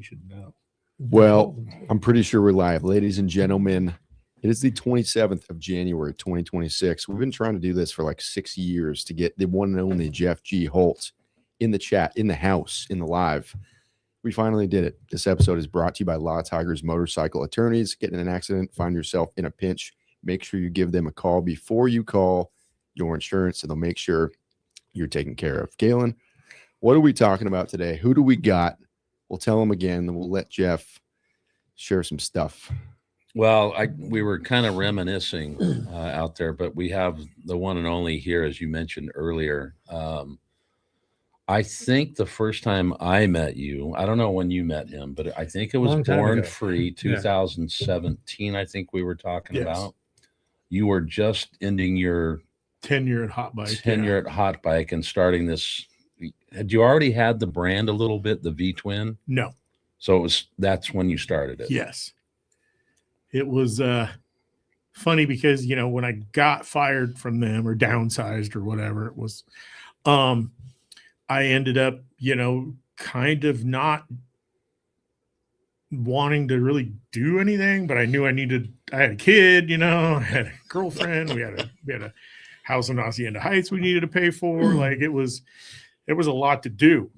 should know. Well, I'm pretty sure we're live. Ladies and gentlemen, it is the 27th of January, 2026. We've been trying to do this for like 6 years to get the one and only Jeff G Holt in the chat, in the house, in the live. We finally did it. This episode is brought to you by Law Tigers Motorcycle Attorneys. Get in an accident, find yourself in a pinch, make sure you give them a call before you call your insurance, and they'll make sure you're taken care of. Gaylin, what are we talking about today? Who do we got? We'll tell them again, then we'll let Jeff share some stuff. Well, we were kind of reminiscing out there, but we have the one and only here, as you mentioned earlier. I think the first time I met you, I don't know when you met him, but I think it was Born Free 2017. I think we were talking about. You were just ending your tenure at Hot Bike. At Hot Bike and starting this. Had you already had the brand a little bit, the V-Twin? No. So that's when you started it. Yes. It was funny because, you know, when I got fired from them or downsized or whatever it was, I ended up, you know, kind of not wanting to really do anything, but I knew I had a kid, you know, I had a girlfriend, we had a house in Hacienda Heights we needed to pay for. Like it was a lot to do.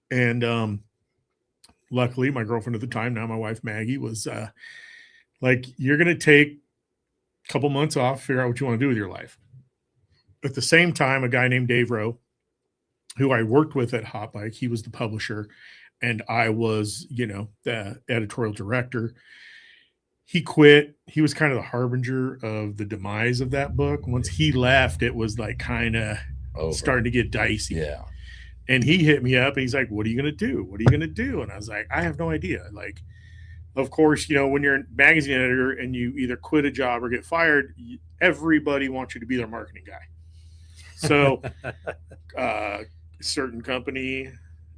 And luckily my girlfriend at the time, now my wife Maggie, was like, you're going to take a couple months off, figure out what you want to do with your life. At the same time, a guy named Dave Rowe, who I worked with at Hot Bike, he was the publisher and I was, you know, the editorial director. He quit. He was kind of the harbinger of the demise of that book. Once he left, it was like kind of starting to get dicey. Yeah. And he hit me up and he's like, what are you going to do? What are you going to do? And I was like, I have no idea. Like, of course, you know, when you're a magazine editor and you either quit a job or get fired, everybody wants you to be their marketing guy. So certain company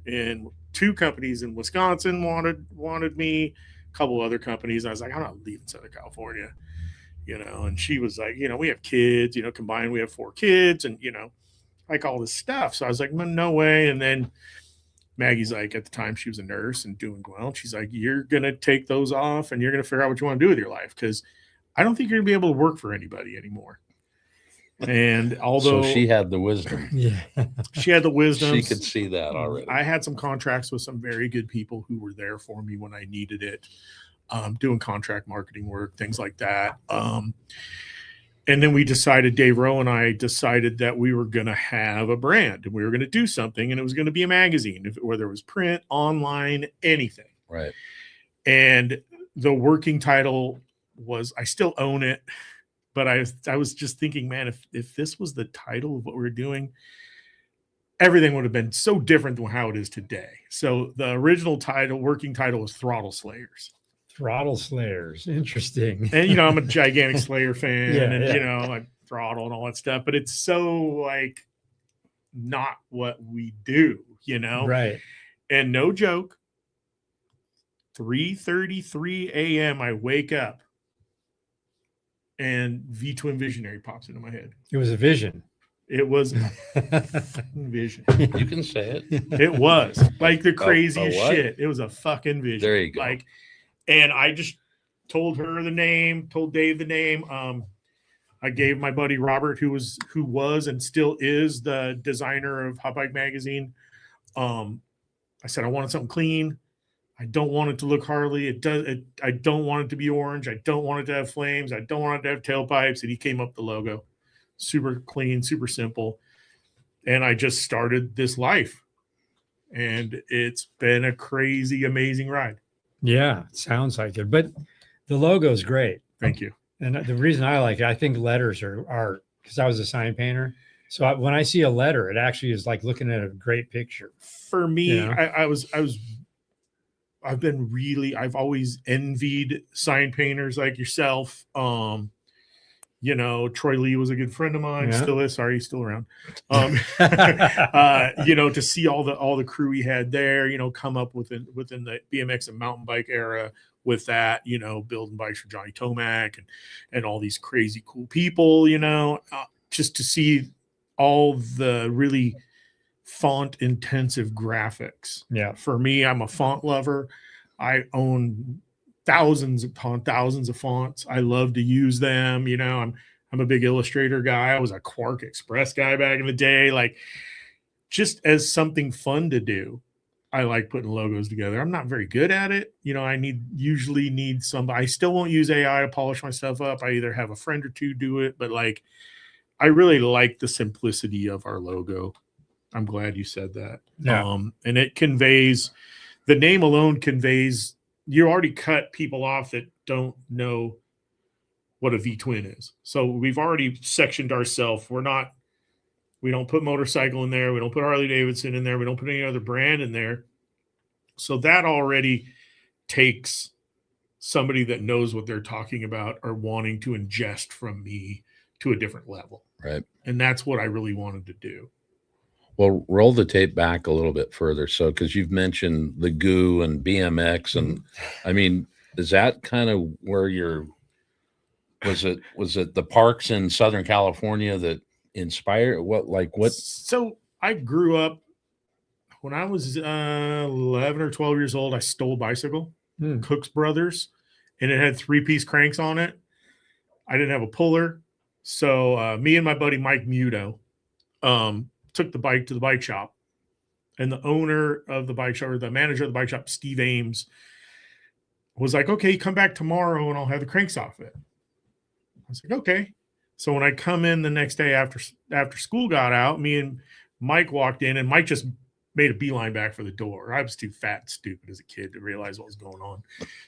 in 2 companies in Wisconsin wanted me, a couple other companies. I was like, I'm not leaving Southern California, you know, and she was like, you know, we have kids, you know, combined, we have 4 kids and, you know, like all this stuff. So I was like, no way. And then Maggie's like, at the time she was a nurse and doing well. And she's like, you're going to take those off and you're going to figure out what you want to do with your life. Cause I don't think you're gonna be able to work for anybody anymore. And although she had the wisdom, she had the wisdom, she could see that already. I had some contracts with some very good people who were there for me when I needed it, doing contract marketing work, things like that. And then we decided, Dave Rowe and I decided that we were going to have a brand and we were going to do something and it was going to be a magazine, whether it was print, online, anything. Right. And the working title was, I still own it. But I was just thinking, man, if this was the title of what we were doing, everything would have been so different than how it is today. So the original title, working title, was Throttle Slayers. Throttle Slayers. Interesting. And, you know, I'm a gigantic Slayer fan you know, like Throttle and all that stuff. But it's so, like, not what we do, you know? Right. And no joke, 3:33 a.m. I wake up. And V-Twin Visionary pops into my head. It was a vision. It was a vision. You can say it. It was like the craziest shit. It was a fucking vision. There you go. Like, and I just told her the name, told Dave the name. I gave my buddy Robert, who was and still is the designer of Hot Bike Magazine. I said I wanted something clean. I don't want it to look Harley. I don't want it to be orange. I don't want it to have flames. I don't want it to have tailpipes. And he came up with the logo. Super clean, super simple. And I just started this life. And it's been a crazy, amazing ride. Yeah, it sounds like it. But the logo is great. Thank you. And the reason I like it, I think letters are art because I was a sign painter. So when I see a letter, it actually is like looking at a great picture. For me, you know? I've always envied sign painters like yourself. You know, Troy Lee was a good friend of mine, still is. Sorry, he's still around. You know, to see all the crew he had there, you know, come up within the BMX and mountain bike era with that, you know, building bikes for Johnny Tomac and all these crazy cool people, you know, just to see all the really font intensive graphics. Yeah. For me, I'm a font lover. I own thousands upon thousands of fonts. I love to use them. You know, I'm a big Illustrator guy. I was a Quark Express guy back in the day. Like, just as something fun to do, I like putting logos together. I'm not very good at it. You know, usually need somebody. I still won't use AI to polish my stuff up. I either have a friend or two do it, but like, I really like the simplicity of our logo. I'm glad you said that. Yeah. And it conveys, the name alone conveys, you already cut people off that don't know what a V-twin is. So we've already sectioned ourselves. We don't put motorcycle in there. We don't put Harley Davidson in there. We don't put any other brand in there. So that already takes somebody that knows what they're talking about or wanting to ingest from me to a different level. Right. And that's what I really wanted to do. Well, roll the tape back a little bit further. So, because you've mentioned the goo and BMX, and I mean, is that kind of where was it the parks in Southern California that inspired what? So I grew up when I was 11 or 12 years old. I stole a bicycle, Cook's Brothers, and it had 3-piece cranks on it. I didn't have a puller. So me and my buddy Mike Muto took the bike to the bike shop, and the owner of the bike shop, or the manager of the bike shop, Steve Ames, was like, okay, come back tomorrow and I'll have the cranks off it. I was like, okay. So when I come in the next day after school got out, me and Mike walked in, and Mike just made a beeline back for the door. I was too fat and stupid as a kid to realize what was going on.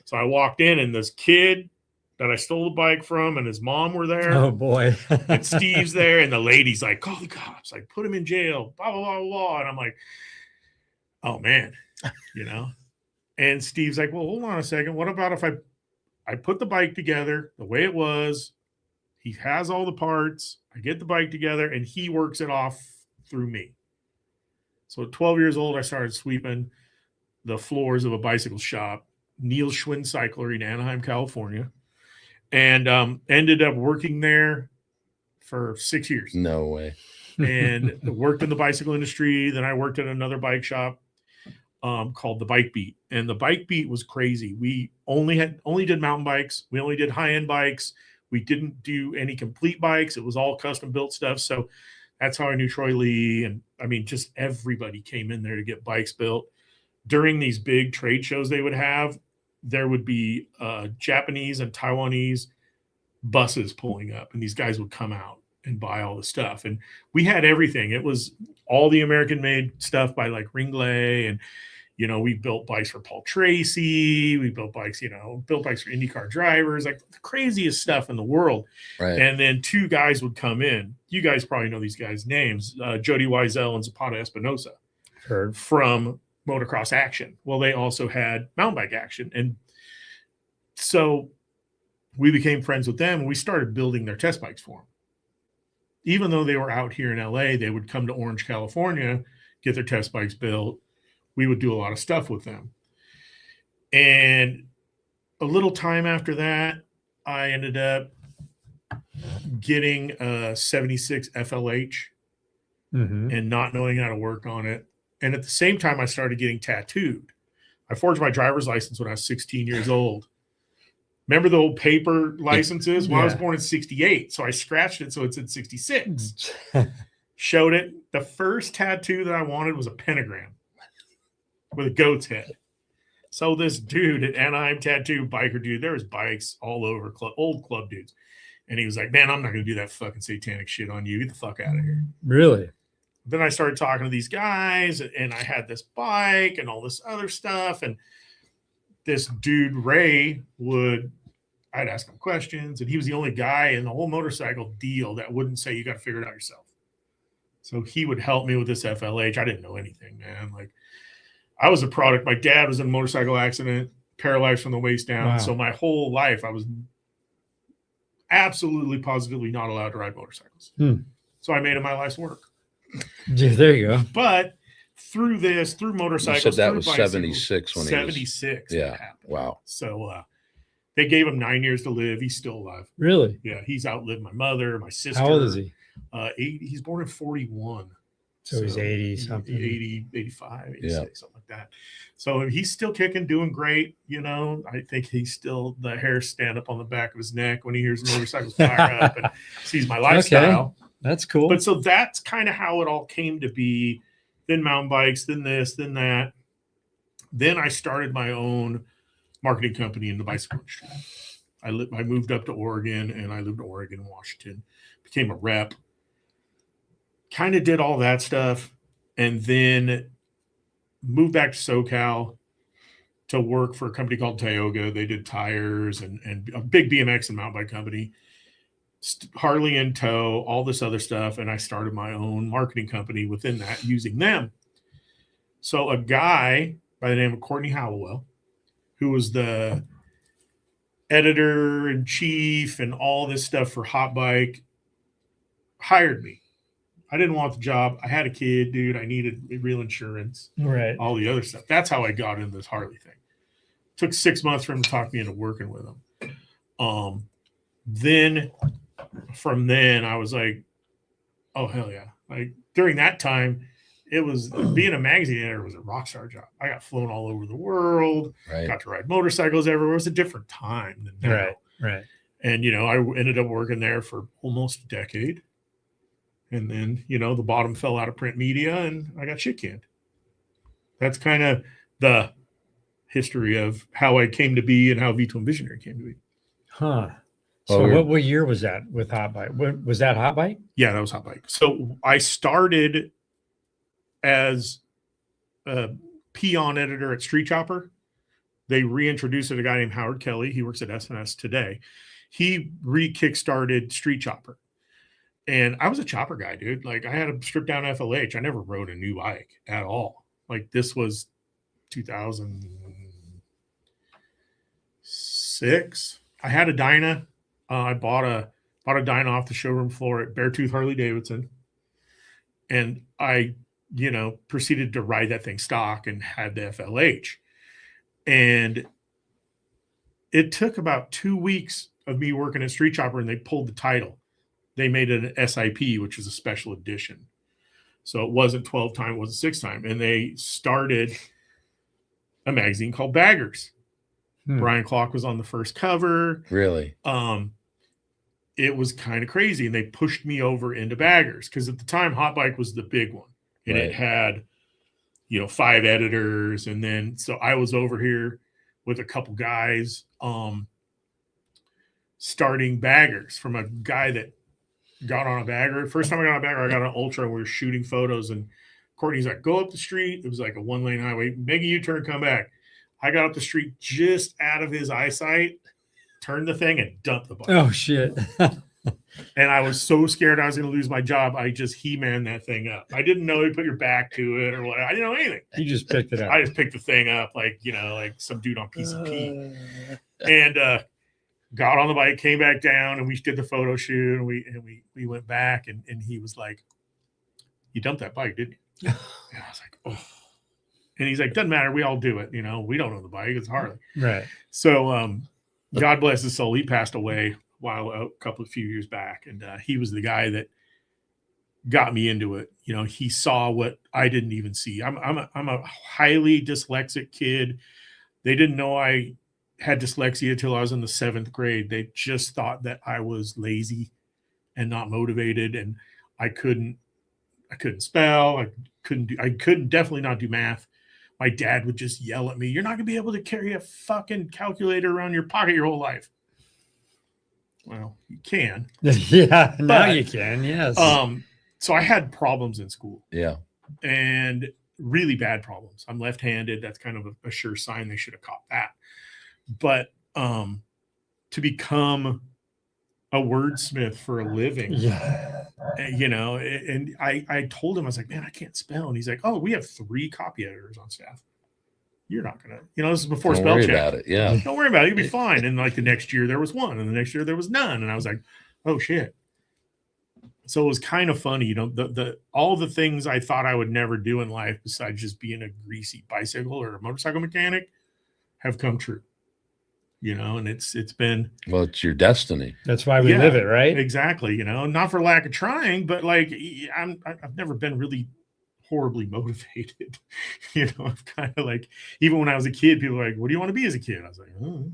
So I walked in, and this kid that I stole the bike from and his mom were there. Oh boy. And Steve's there, and the lady's like, call the cops, like put him in jail, blah, blah, blah, blah. And I'm like, oh man, you know? And Steve's like, well, hold on a second. What about if I put the bike together the way it was? He has all the parts. I get the bike together, and he works it off through me. So at 12 years old, I started sweeping the floors of a bicycle shop, Neil Schwinn Cyclery in Anaheim, California, and ended up working there for 6 years. No way. And worked in the bicycle industry. Then I worked at another bike shop called the Bike Beat. And the Bike Beat was crazy. We only did mountain bikes. We only did high-end bikes. We didn't do any complete bikes. It was all custom built stuff. So that's how I knew Troy Lee. And I mean, just everybody came in there to get bikes built. During these big trade shows they would have, there would be Japanese and Taiwanese buses pulling up, and these guys would come out and buy all the stuff. And we had everything. It was all the American made stuff by like Ringley. And, you know, we built bikes for Paul Tracy. We built bikes, built bikes for IndyCar drivers, like the craziest stuff in the world. Right. And then two guys would come in. You guys probably know these guys' names, Jody Wiesel and Zapata Espinosa. Heard. From Motocross Action. Well, they also had mountain bike action. And so we became friends with them, and we started building their test bikes for them. Even though they were out here in LA, they would come to Orange, California, get their test bikes built. We would do a lot of stuff with them. And a little time after that, I ended up getting a 76 FLH and not knowing how to work on it. And at the same time, I started getting tattooed. I forged my driver's license when I was 16 years old. Remember the old paper licenses? Well, I was born in 68, so I scratched it so it's in 66. Showed it. The first tattoo that I wanted was a pentagram with a goat's head. So this dude at Anaheim Tattoo, biker dude, there was bikes all over, old club dudes. And he was like, man, I'm not going to do that fucking satanic shit on you. Get the fuck out of here. Really? Then I started talking to these guys, and I had this bike and all this other stuff. And this dude, Ray, I'd ask him questions, and he was the only guy in the whole motorcycle deal that wouldn't say, you got to figure it out yourself. So he would help me with this FLH. I didn't know anything, man. Like, I was a product. My dad was in a motorcycle accident, paralyzed from the waist down. Wow. So my whole life, I was absolutely, positively not allowed to ride motorcycles. So I made it my life's work. Yeah, there you go. But through motorcycles, you said that through was bicycles, 76 when 76. He was, yeah. Wow. So they gave him 9 years to live. He's still alive. Really? Yeah. He's outlived my mother, my sister. How old is he? 8. He's born in 41. So he's 80 something. 80, 85, 86, Yeah. something like that. So he's still kicking, doing great. You know, I think he's still, the hair stand up on the back of his neck when he hears motorcycles fire up and sees my lifestyle. That's cool. But so that's kind of how it all came to be. Then mountain bikes, then this, then that. Then I started my own marketing company in the bicycle industry. I moved up to Oregon, and I lived in Oregon, Washington, became a rep, kind of did all that stuff, and then moved back to SoCal to work for a company called Tioga. They did tires and a big BMX and mountain bike company, Harley in tow, all this other stuff. And I started my own marketing company within that using them. So a guy by the name of Courtney Hallowell, who was the editor in chief and all this stuff for Hot Bike, hired me. I didn't want the job. I had a kid, dude. I needed real insurance, Right. all the other stuff. That's how I got into this Harley thing. Took 6 months for him to talk me into working with him. Then from then I was like, oh hell yeah. Like during that time, it was being a magazine editor was a rock star job. I got flown all over the world, Right. got to ride motorcycles everywhere. It was a different time than now. Right. Right. And, you know, I ended up working there for almost a decade. And then, you know, the bottom fell out of print media and I got shit canned. That's kind of the history of how I came to be and how V2 and Visionary came to be. Huh. So what year was that with Hot Bike? Was that Hot Bike? Yeah, that was Hot Bike. So I started as a peon editor at Street Chopper. They reintroduced a guy named Howard Kelly. He works at SNS today. He re-kickstarted Street Chopper. And I was a chopper guy, dude. Like I had a stripped down FLH. I never rode a new bike at all. Like this was 2006. I had a Dyna. I bought a Dyna off the showroom floor at Beartooth Harley Davidson. And I, you know, proceeded to ride that thing stock and had the FLH. And it took about 2 weeks of me working at Street Chopper and they pulled the title. They made it an SIP, which is a special edition. So it wasn't 12 time, it wasn't 6 time. And they started a magazine called Baggers. Brian Clock was on the first cover. Really? It was kind of crazy. And they pushed me over into Baggers because at the time, Hot Bike was the big one. And Right. it had, you know, 5 editors. And then, so I was over here with a couple guys starting Baggers from a guy that got on a bagger. First time I got on a bagger, I got an Ultra and we were shooting photos and Courtney's like, go up the street. It was like a 1-lane highway, make a U-turn, come back. I got up the street just out of his eyesight, turned the thing and dumped the bike. Oh shit. And I was so scared I was going to lose my job. I just He-Man that thing up. I didn't know you put your back to it or what. I didn't know anything. You just picked it up. I just picked the thing up like, you know, like some dude on PCP. And got on the bike, came back down, and we did the photo shoot, and we went back, and he was like, "You dumped that bike, didn't you?" And I was like, "Oh." And he's like, "Doesn't matter. We all do it. You know, we don't own the bike. It's Harley." Right. So, God bless his soul. He passed away a few years back, and he was the guy that got me into it. You know, he saw what I didn't even see. I'm a highly dyslexic kid. They didn't know I had dyslexia until I was in the 7th grade. They just thought that I was lazy and not motivated, and I couldn't spell. I couldn't definitely not do math. My dad would just yell at me, "You're not gonna be able to carry a fucking calculator around your pocket your whole life." Well, you can. Yeah, now But, you can. Yes. So I had problems in school. Yeah. And really bad problems. I'm left-handed. That's kind of a sure sign they should have caught that. But to become a wordsmith for a living, Yeah. you know, and I told him, I was like, "Man, I can't spell." And he's like, "Oh, we have 3 copy editors on staff. You're not gonna, you know, this is before Don't spell worry check. about it. Yeah. Don't worry about it. You'll be fine." And like the next year there was 1, and the next year there was none. And I was like, "Oh shit." So it was kind of funny, you know, the all the things I thought I would never do in life besides just being a greasy bicycle or a motorcycle mechanic have come true. You know, and it's been Well, it's your destiny. That's why we Yeah, live it, right? exactly, you know, not for lack of trying, but like I've never been really horribly motivated. I'm kind of like, even when I was a kid, people were like, what do you want to be as a kid? I was like, oh.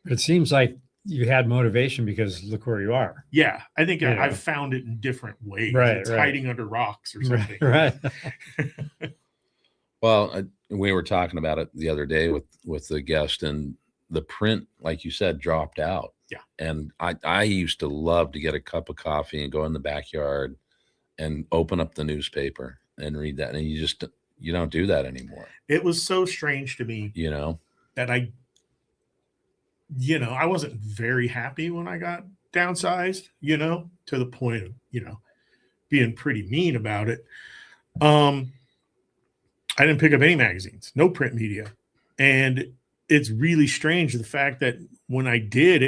It seems like you had motivation because look where you are. Yeah, I think You know. I've found it in different ways. Right, It's right. hiding under rocks or something. Right. Well, we were talking about it the other day with the guest, and the print, like you said, dropped out. Yeah. And I used to love to get a cup of coffee and go in the backyard and open up the newspaper and read that. And you don't do that anymore. It was so strange to me, that I wasn't very happy when I got downsized, to the point of, being pretty mean about it. I didn't pick up any magazines, no print media. And it's really strange, the fact that when I did,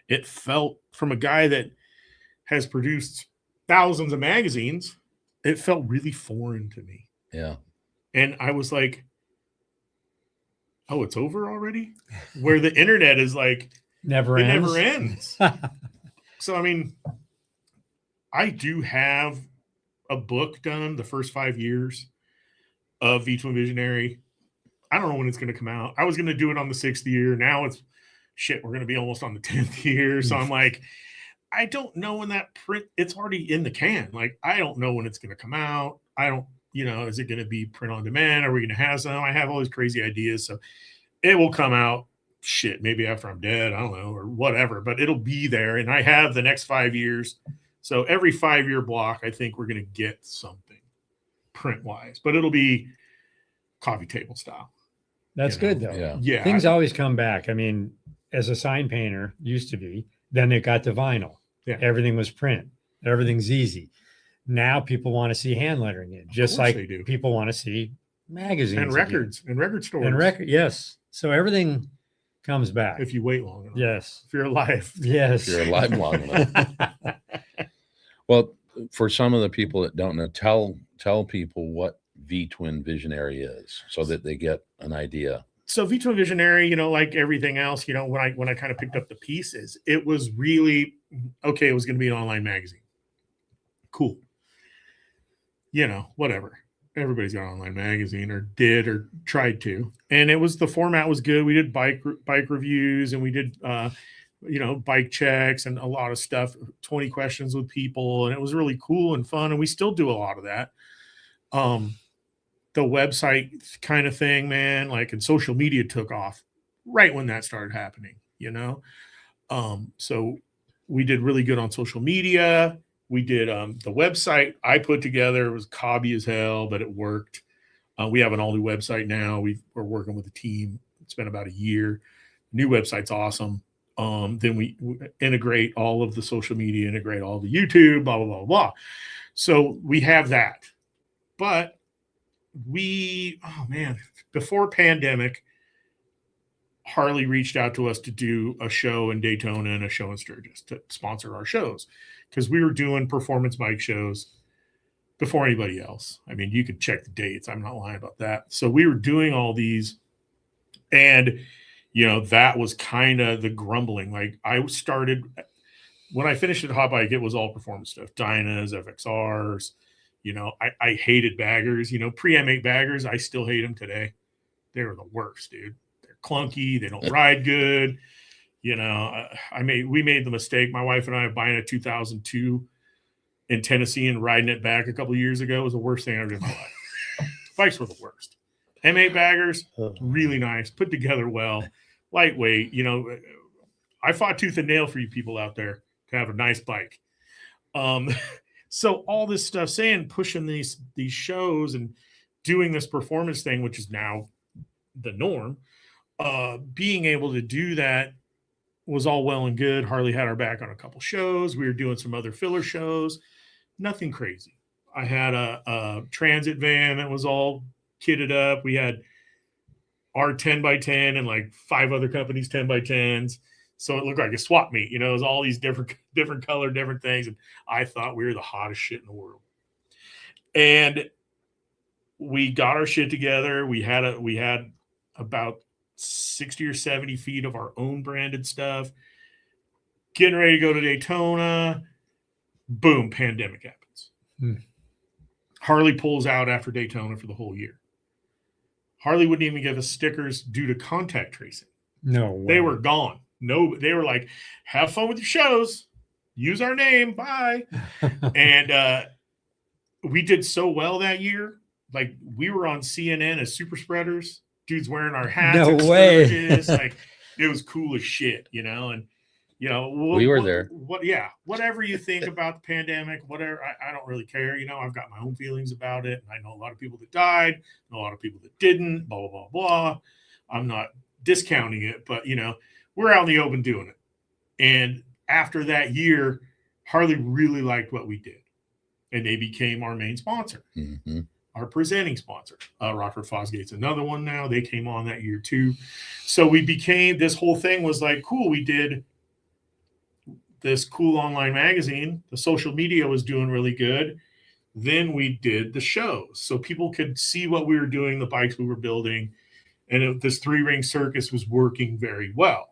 it felt, from a guy that has produced thousands of magazines, it felt really foreign to me. Yeah. And I was like, oh, it's over already? Where the internet is like, Never ends. So, I mean, I do have a book done, the first 5 years of V2 Visionary. I don't know when it's going to come out. I was going to do it on the 6th year. Now it's shit. We're going to be almost on the 10th year. So I'm like, I don't know when that print, it's already in the can. Like, I don't know when it's going to come out. I don't, is it going to be print on demand? Are we going to have some? I have all these crazy ideas. So it will come out, maybe after I'm dead. I don't know, or whatever, but it'll be there. And I have the next 5 years. So every 5-year block, I think we're going to get something print wise, but it'll be coffee table style. That's good though. Yeah. Things always come back. I mean, as a sign painter used to be, then it got to vinyl. Yeah. Everything was print. Everything's easy. Now people want to see hand lettering in, just like people want to see magazines and records and record stores and yes. So everything comes back if you wait long enough. Yes. If you're alive. Yes. If you're alive long enough. Well, for some of the people that don't know, tell people what V-Twin Visionary is so that they get an idea. So V2 Visionary, like everything else, when I kind of picked up the pieces, it was really, okay, it was going to be an online magazine. Cool. Whatever. Everybody's got an online magazine or did or tried to. And the format was good. We did bike reviews and we did, bike checks and a lot of stuff, 20 questions with people. And it was really cool and fun. And we still do a lot of that. The website kind of thing, man, and social media took off right when that started happening, so we did really good on social media. We did the website I put together. It was cobby as hell, but it worked. We have an all new website now. We're working with a team. It's been about a year. New website's awesome. Then we integrate all of the social media, integrate all the YouTube, blah, blah, blah, blah. So we have that, but before pandemic, Harley reached out to us to do a show in Daytona and a show in Sturgis to sponsor our shows, because we were doing performance bike shows before anybody else. I mean, you could check the dates. I'm not lying about that. So we were doing all these, and that was kind of the grumbling. Like, I started when I finished at Hot Bike, it was all performance stuff, Dynas, FXRs. I hated baggers, pre-M8 baggers. I still hate them today. They were the worst, dude. They're clunky. They don't ride good. We made the mistake, my wife and I, of buying a 2002 in Tennessee and riding it back a couple of years ago. It was the worst thing I ever did in my life. Bikes were the worst. M8 baggers, really nice, put together well, lightweight. I fought tooth and nail for you people out there to have a nice bike. So all this stuff, pushing these shows and doing this performance thing, which is now the norm, being able to do that was all well and good. Harley had our back on a couple shows. We were doing some other filler shows, nothing crazy. I had a transit van that was all kitted up. We had our 10x10 and like 5 other companies 10x10s. So it looked like a swap meet, it was all these different color, different things. And I thought we were the hottest shit in the world. And we got our shit together. We had about 60 or 70 feet of our own branded stuff, getting ready to go to Daytona. Boom, pandemic happens. Harley pulls out after Daytona for the whole year. Harley wouldn't even give us stickers due to contact tracing. No way. They were gone. No, they were like, have fun with your shows. Use our name. Bye. And we did so well that year. Like, we were on CNN as super spreaders. Dudes wearing our hats. No and way. sturges. Like, it was cool as shit, you know? And, you know, We were there. Whatever you think about the pandemic, whatever, I don't really care. You know, I've got my own feelings about it. And I know a lot of people that died, a lot of people that didn't, blah, blah, blah, blah. I'm not discounting it, but, you know, we're out in the open doing it. And after that year, Harley really liked what we did. And they became our main sponsor, our presenting sponsor. Rockford Fosgate's another one now. They came on that year too. So we became, this whole thing was like, cool, we did this cool online magazine. The social media was doing really good. Then we did the shows so people could see what we were doing, the bikes we were building. And this 3-ring circus was working very well.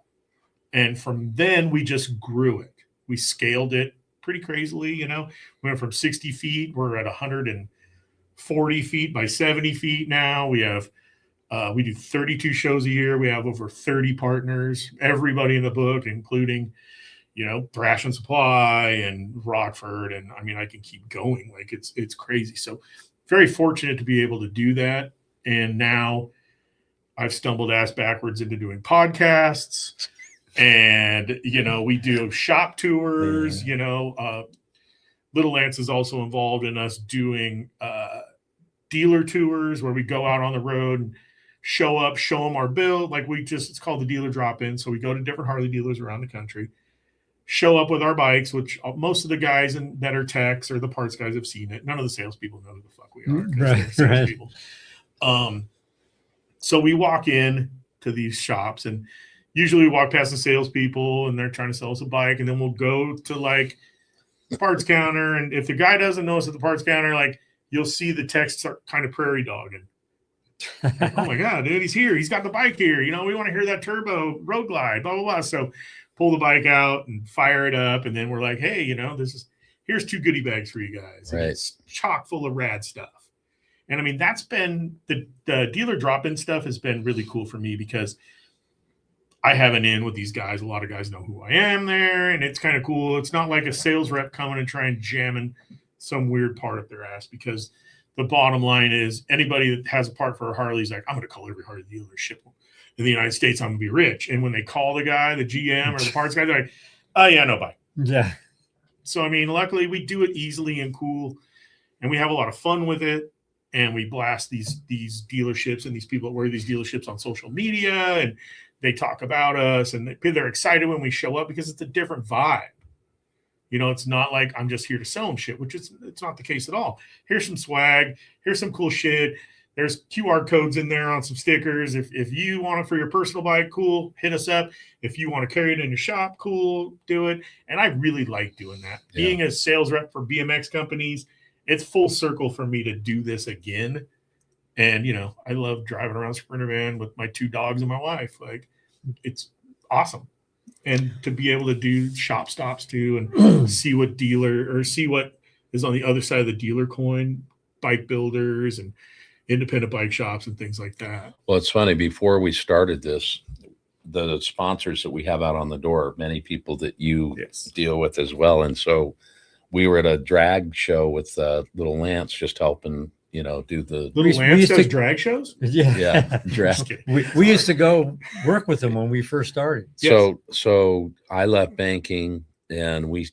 And from then we just grew it. We scaled it pretty crazily, you know. We went from 60 feet. We're at 140 feet by 70 feet now. We have we do 32 shows a year. We have over 30 partners, everybody in the book, including, you know, Thrash and Supply and Rockford. And I mean, I can keep going. Like, it's crazy. So very fortunate to be able to do that. And now I've stumbled ass backwards into doing podcasts. And, you know, we do shop tours, you know, Little Lance is also involved in us doing dealer tours where we go out on the road and show up, show them our build. Like, it's called the dealer drop-in. So we go to different Harley dealers around the country, show up with our bikes, which most of the guys that are techs or the parts guys have seen it. None of the salespeople know who the fuck we are. Right. So we walk in to these shops, and usually we walk past the salespeople and they're trying to sell us a bike. And then we'll go to like the parts counter. And if the guy doesn't know us at the parts counter, like, you'll see the text start kind of prairie dogging. Like, oh my God, dude, he's here. He's got the bike here. You know, we want to hear that turbo road glide, blah, blah, blah. So pull the bike out and fire it up. And then we're like, hey, you know, here's 2 goodie bags for you guys. Right. And it's chock full of rad stuff. And I mean, that's been the dealer drop-in stuff has been really cool for me because I have an in with these guys. A lot of guys know who I am there, and it's kind of cool. It's not like a sales rep coming and trying jamming some weird part up their ass, because the bottom line is anybody that has a part for a Harley is like, I'm going to call every Harley dealership in the United States. I'm going to be rich. And when they call the guy, the GM or the parts guy, they're like, oh yeah, no, bye. Yeah. So, I mean, luckily we do it easily and cool, and we have a lot of fun with it. And we blast these dealerships and these people that wear these dealerships on social media, and they talk about us, and they're excited when we show up because it's a different vibe. You know, it's not like I'm just here to sell them shit, which it's not the case at all. Here's some swag. Here's some cool shit. There's QR codes in there on some stickers. If you want it for your personal bike, cool, hit us up. If you want to carry it in your shop, cool, do it. And I really like doing that. Yeah. Being a sales rep for BMX companies, it's full circle for me to do this again. And, you know, I love driving around Sprinter van with my 2 dogs and my wife. Like, it's awesome. And to be able to do shop stops too, and see what is on the other side of the dealer coin, bike builders and independent bike shops and things like that. Well, it's funny. Before we started this, the sponsors that we have out on the door, many people that you deal with as well. And so we were at a drag show with Little Lance, just helping, you know, do the Little Lance does drag shows. Yeah. Drag. we used to go work with them when we first started. So I left banking, and we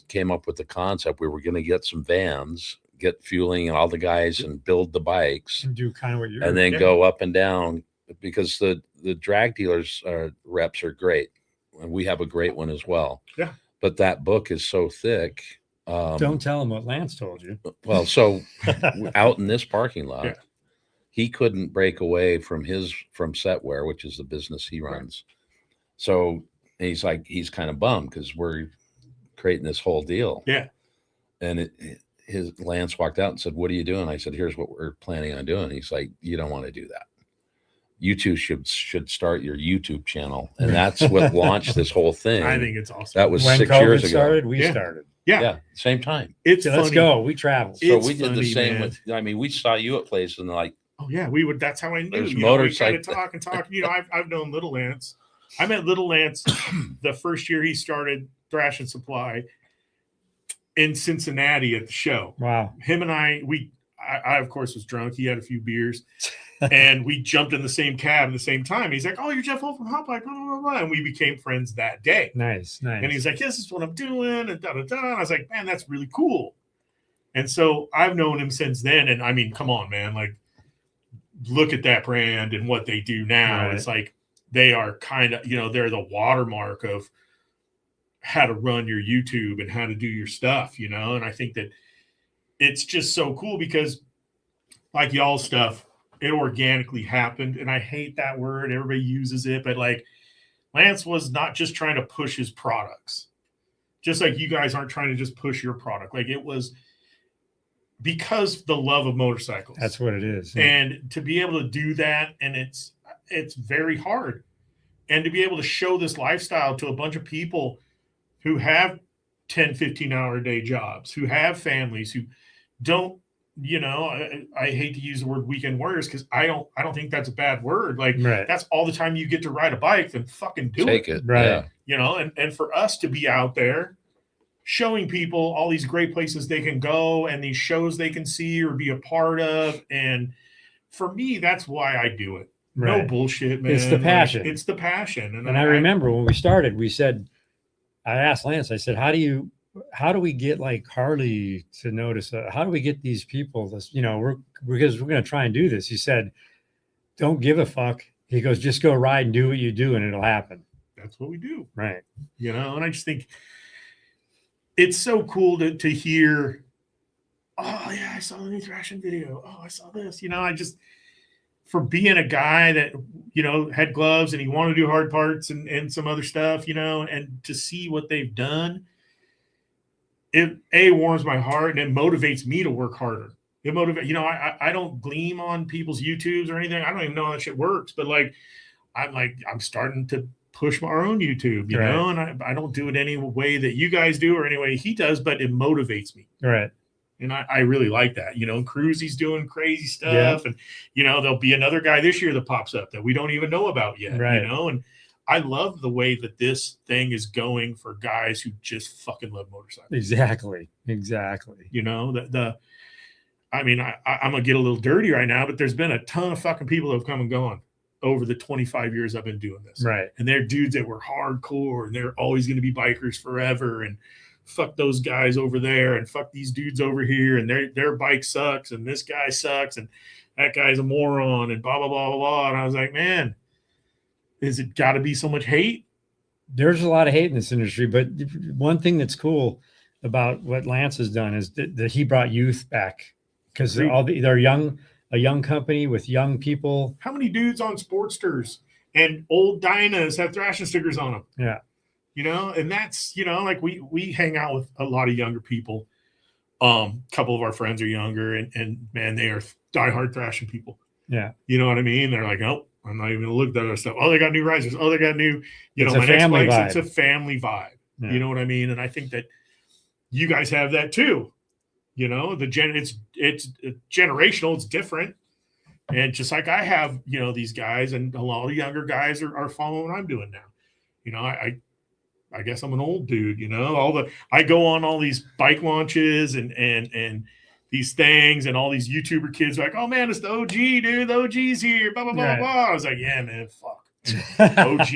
came up with the concept. We were going to get some vans, get fueling and all the guys, and build the bikes, and do kind of what you're and then go up and down, because the drag dealers reps are great, and we have a great one as well. Yeah. But that book is so thick. Don't tell him what Lance told you. Well, so out in this parking lot, he couldn't break away from Setware, which is the business he runs. Right. So he's kind of bummed because we're creating this whole deal. Yeah. And his Lance walked out and said, "What are you doing?" I said, "Here's what we're planning on doing." He's like, "You don't want to do that. you two should start your YouTube channel, and that's what launched this whole thing. I think it's awesome. That was when 6 COVID years ago. started, we Yeah. started. Yeah, same time. It's So let's funny. go. We traveled. So It's we did the funny, same man. with. I mean, we saw you at places and like, Oh yeah, we would. That's how I knew. There's You know, we kind motorcycle- of talk. You know, I've known Little Lance. I met Little Lance the first year he started Thrash and Supply in Cincinnati at the show. Wow. Him and I of course was drunk. He had a few beers, and we jumped in the same cab at the same time. He's like, "Oh, you're Jeff Holt from Hot Bike," blah, blah, blah, blah. And we became friends that day. Nice. And he's like, "Yes, this is what I'm doing," and da da da. And I was like, "Man, that's really cool." And so I've known him since then. And I mean, come on, man, like look at that brand and what they do now. Right. It's like they are kind of, you know, they're the watermark of how to run your YouTube and how to do your stuff, you know. And I think that it's just so cool because, like y'all's stuff, it organically happened. And I hate that word. Everybody uses it. But like Lance was not just trying to push his products, just like you guys aren't trying to just push your product. Like it was because the love of motorcycles. That's what it is. And to be able to do that, and it's very hard. And to be able to show this lifestyle to a bunch of people who have 10, 15-hour a day jobs, who have families, who don't, you know, I hate to use the word weekend warriors because I don't think that's a bad word. Like Right. that's all the time you get to ride a bike, then fucking do take it. Right. Yeah. you know, and for us to be out there showing people all these great places they can go and these shows they can see or be a part of. And for me, that's why I do it. No Right. bullshit, man. It's the Like, passion. it's the passion. And I remember when we started, we said, I asked Lance, I said, how do we get like Harley to notice? How do we get these people this, you know, because we're going to try and do this. He said, don't give a fuck. He goes, just go ride and do what you do and it'll happen. that's what we do, Right. you know. And I just think it's so cool to hear, oh yeah, I saw the new thrashing video, oh I saw this, you know. I just, for being a guy that, you know, had gloves and he wanted to do hard parts and some other stuff, you know, and to see what they've done, it warms my heart and it motivates me to work harder. It motivates, you know, I don't gleam on people's YouTubes or anything. I don't even know how that shit works, but like I'm starting to push our own YouTube, you Right. know, and I don't do it any way that you guys do or any way he does, but it motivates me. Right. And I really like that, you know. Cruzy's doing crazy stuff, Yeah. and you know there'll be another guy this year that pops up that we don't even know about yet, Right. you know. And I love the way that this thing is going for guys who just fucking love motorcycles. Exactly. You know, I mean, I'm gonna get a little dirty right now, but there's been a ton of fucking people that have come and gone over the 25 years I've been doing this, Right. and they're dudes that were hardcore, and they're always going to be bikers forever, and fuck those guys over there and fuck these dudes over here, and their bike sucks and this guy sucks and that guy's a moron and blah blah blah blah blah. And I was like, man, is it got to be so much hate? There's a lot of hate in this industry, but one thing that's cool about what Lance has done is that he brought youth back because they're a young company with young people. How many dudes on Sportsters and old Dynas have thrashing stickers on them? Yeah. You know, and that's, you know, like we hang out with a lot of younger people. Couple of our friends are younger, and man, they are diehard thrashing people. Yeah. You know what I mean? They're like, nope, I'm not even gonna look at that other stuff. Oh, they got new risers. Oh, they got new, you It's know, a my next family bike's, vibe. it's a family vibe. Yeah. You know what I mean? And I think that you guys have that too. You know, it's generational, it's different. And just like I have, you know, these guys, and a lot of younger guys are following what I'm doing now. You know, I guess I'm an old dude, you know. I go on all these bike launches and these things, and all these YouTuber kids are like, oh man, it's the OG, dude. The OG's here, blah blah blah Right. blah. I was like, yeah, man, fuck. OG.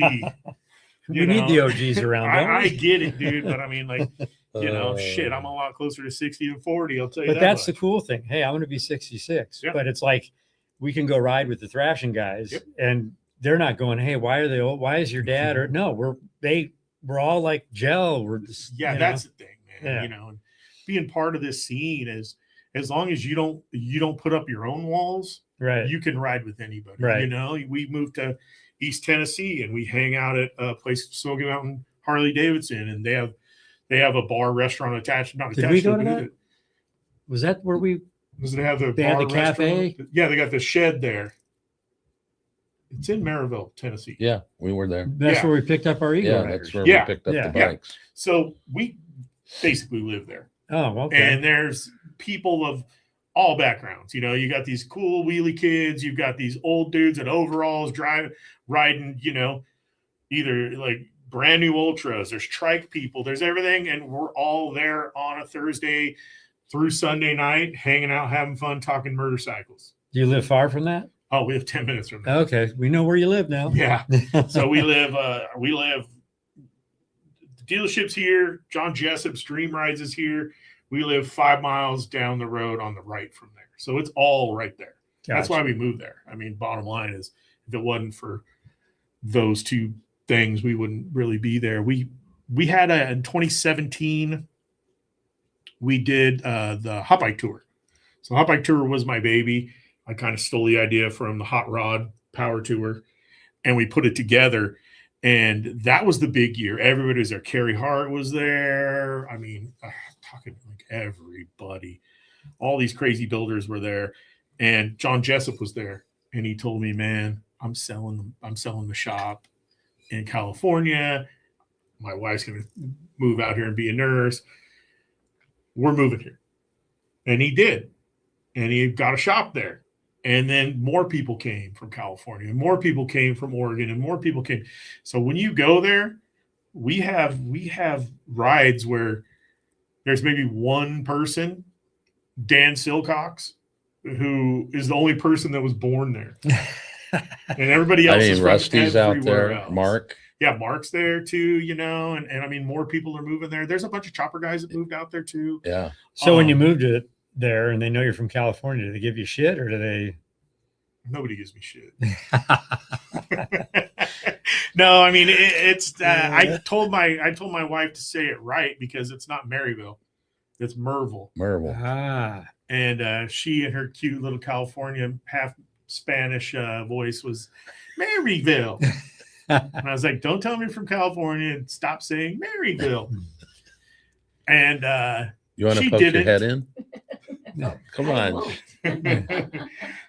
We You need know? the OGs around. don't I we? get it, dude, but I mean, like, you know, shit, I'm a lot closer to 60 than 40, I'll tell you But that. that's the much. cool thing. Hey, I'm going to be 66, Yeah. but it's like we can go ride with the thrashing guys, Yep. and they're not going, hey, why are they old? Why is your dad? Or no, we're all like gel. We're just, Yeah, you that's know. the thing, man. Yeah. You know, and being part of this scene is, as long as you don't put up your own walls, right. you can ride with anybody. Right. You know, we moved to East Tennessee and we hang out at a place, Smoky Mountain Harley Davidson, and they have a bar restaurant attached. Not Did attached. we go to to it, that? Was that where we? Does it have the They had bar the cafe? restaurant? Yeah, they got the shed there. It's in Maryville, Tennessee. Yeah, we were there. That's Yeah. where we picked up our Eagle Yeah, Riders. that's where Yeah. we picked up Yeah. the Yeah. bikes. So we basically live there. Oh, okay. And there's people of all backgrounds. You know, you got these cool wheelie kids, you've got these old dudes in overalls riding, you know, either like brand new ultras, there's trike people, there's everything. And we're all there on a Thursday through Sunday night, hanging out, having fun, talking motorcycles. Do you live far from that? Oh, we have 10 minutes from there. Okay. We know where you live now. Yeah. So we live, the dealership's here. John Jessup's Dream Rides is here. We live 5 miles down the road on the right from there. So it's all right there. That's why we moved there. I mean, bottom line is, if it wasn't for those two things, we wouldn't really be there. We had in 2017, we did the hot bike tour. So hot bike tour was my baby. I kind of stole the idea from the hot rod power tour, and we put it together. And that was the big year. Everybody was there. Carrie Hart was there. I mean, talking like everybody. All these crazy builders were there. And John Jessup was there. And he told me, man, I'm selling the shop in California. My wife's going to move out here and be a nurse. We're moving here. And he did. And he got a shop there. And then more people came from California, and more people came from Oregon, and more people came. So when you go there, we have rides where there's maybe one person, Dan Silcox, who is the only person that was born there. And everybody else is from Rusty's out everywhere there. else. Mark. Yeah, Mark's there too, you know, and I mean, more people are moving there. There's a bunch of chopper guys that moved out there too. Yeah. So when you moved it there and they know you're from California, do they give you shit or do they? Nobody gives me shit. No, I mean it's. I told my wife to say it right because it's not Maryville, it's Merville. Merville. And she and her cute little California half Spanish voice was Maryville, and I was like, "Don't tell me from California and stop saying Maryville." And you want to poke your head in? No, come on.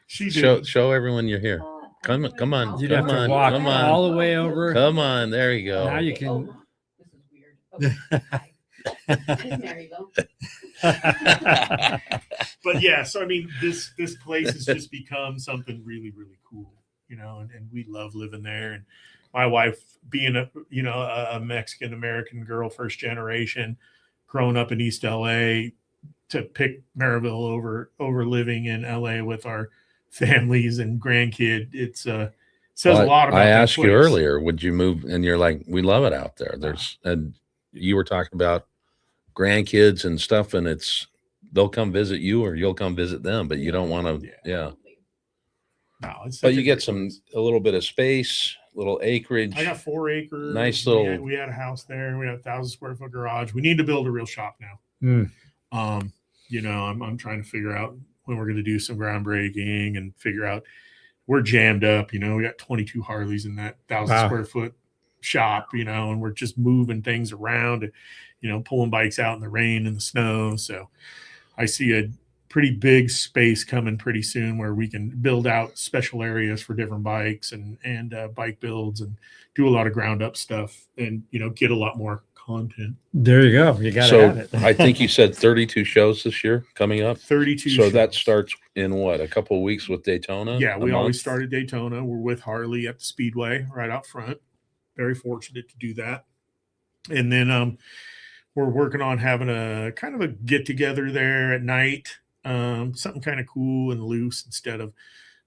She show everyone you're here. Come on, You'd come have to on, walk come on. all the way over. Come on, there you go. Now you can. Oh, this is weird. Okay. Maryville. But yeah, so I mean, this place has just become something really, really cool, you know, and we love living there. And my wife, being a Mexican American girl, first generation, growing up in East LA, to pick Maryville over living in LA with our families and grandkid, it's says a lot about. I that asked you place. earlier, would you move? And you're like, we love it out there. And you were talking about grandkids and stuff, and they'll come visit you or you'll come visit them, but you don't want to. Yeah. No, it's But such you a get great place. a little bit of space, little acreage. I got 4 acres. Nice little. We had a house there. We had a 1,000 square foot garage. We need to build a real shop now. You know, I'm trying to figure out when we're going to do some groundbreaking and figure out. We're jammed up. You know, we got 22 Harleys in that 1,000 square foot shop. You know, and we're just moving things around. You know, pulling bikes out in the rain and the snow. So I see a pretty big space coming pretty soon where we can build out special areas for different bikes and bike builds and do a lot of ground up stuff and, you know, get a lot more content. There you go. You got to have it. I think you said 32 shows this year coming up. 32. So that shows. starts in what, a couple of weeks with Daytona? Yeah, we always start at Daytona. We're with Harley at the Speedway right out front. Very fortunate to do that. And then we're working on having a kind of a get together there at night. Something kind of cool and loose instead of,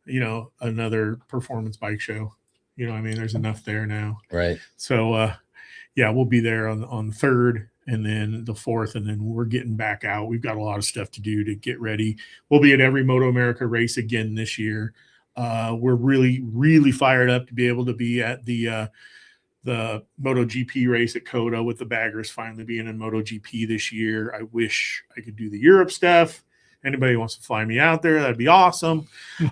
you know, another performance bike show. You know what I mean? There's enough there now. Right. So, yeah, we'll be there on the 3rd and then the 4th, and then we're getting back out. We've got a lot of stuff to do to get ready. We'll be at every Moto America race again this year. We're really, really fired up to be able to be at the MotoGP race at Coda with the baggers finally being in MotoGP this year. I wish I could do the Europe stuff. Anybody wants to fly me out there, that'd be awesome.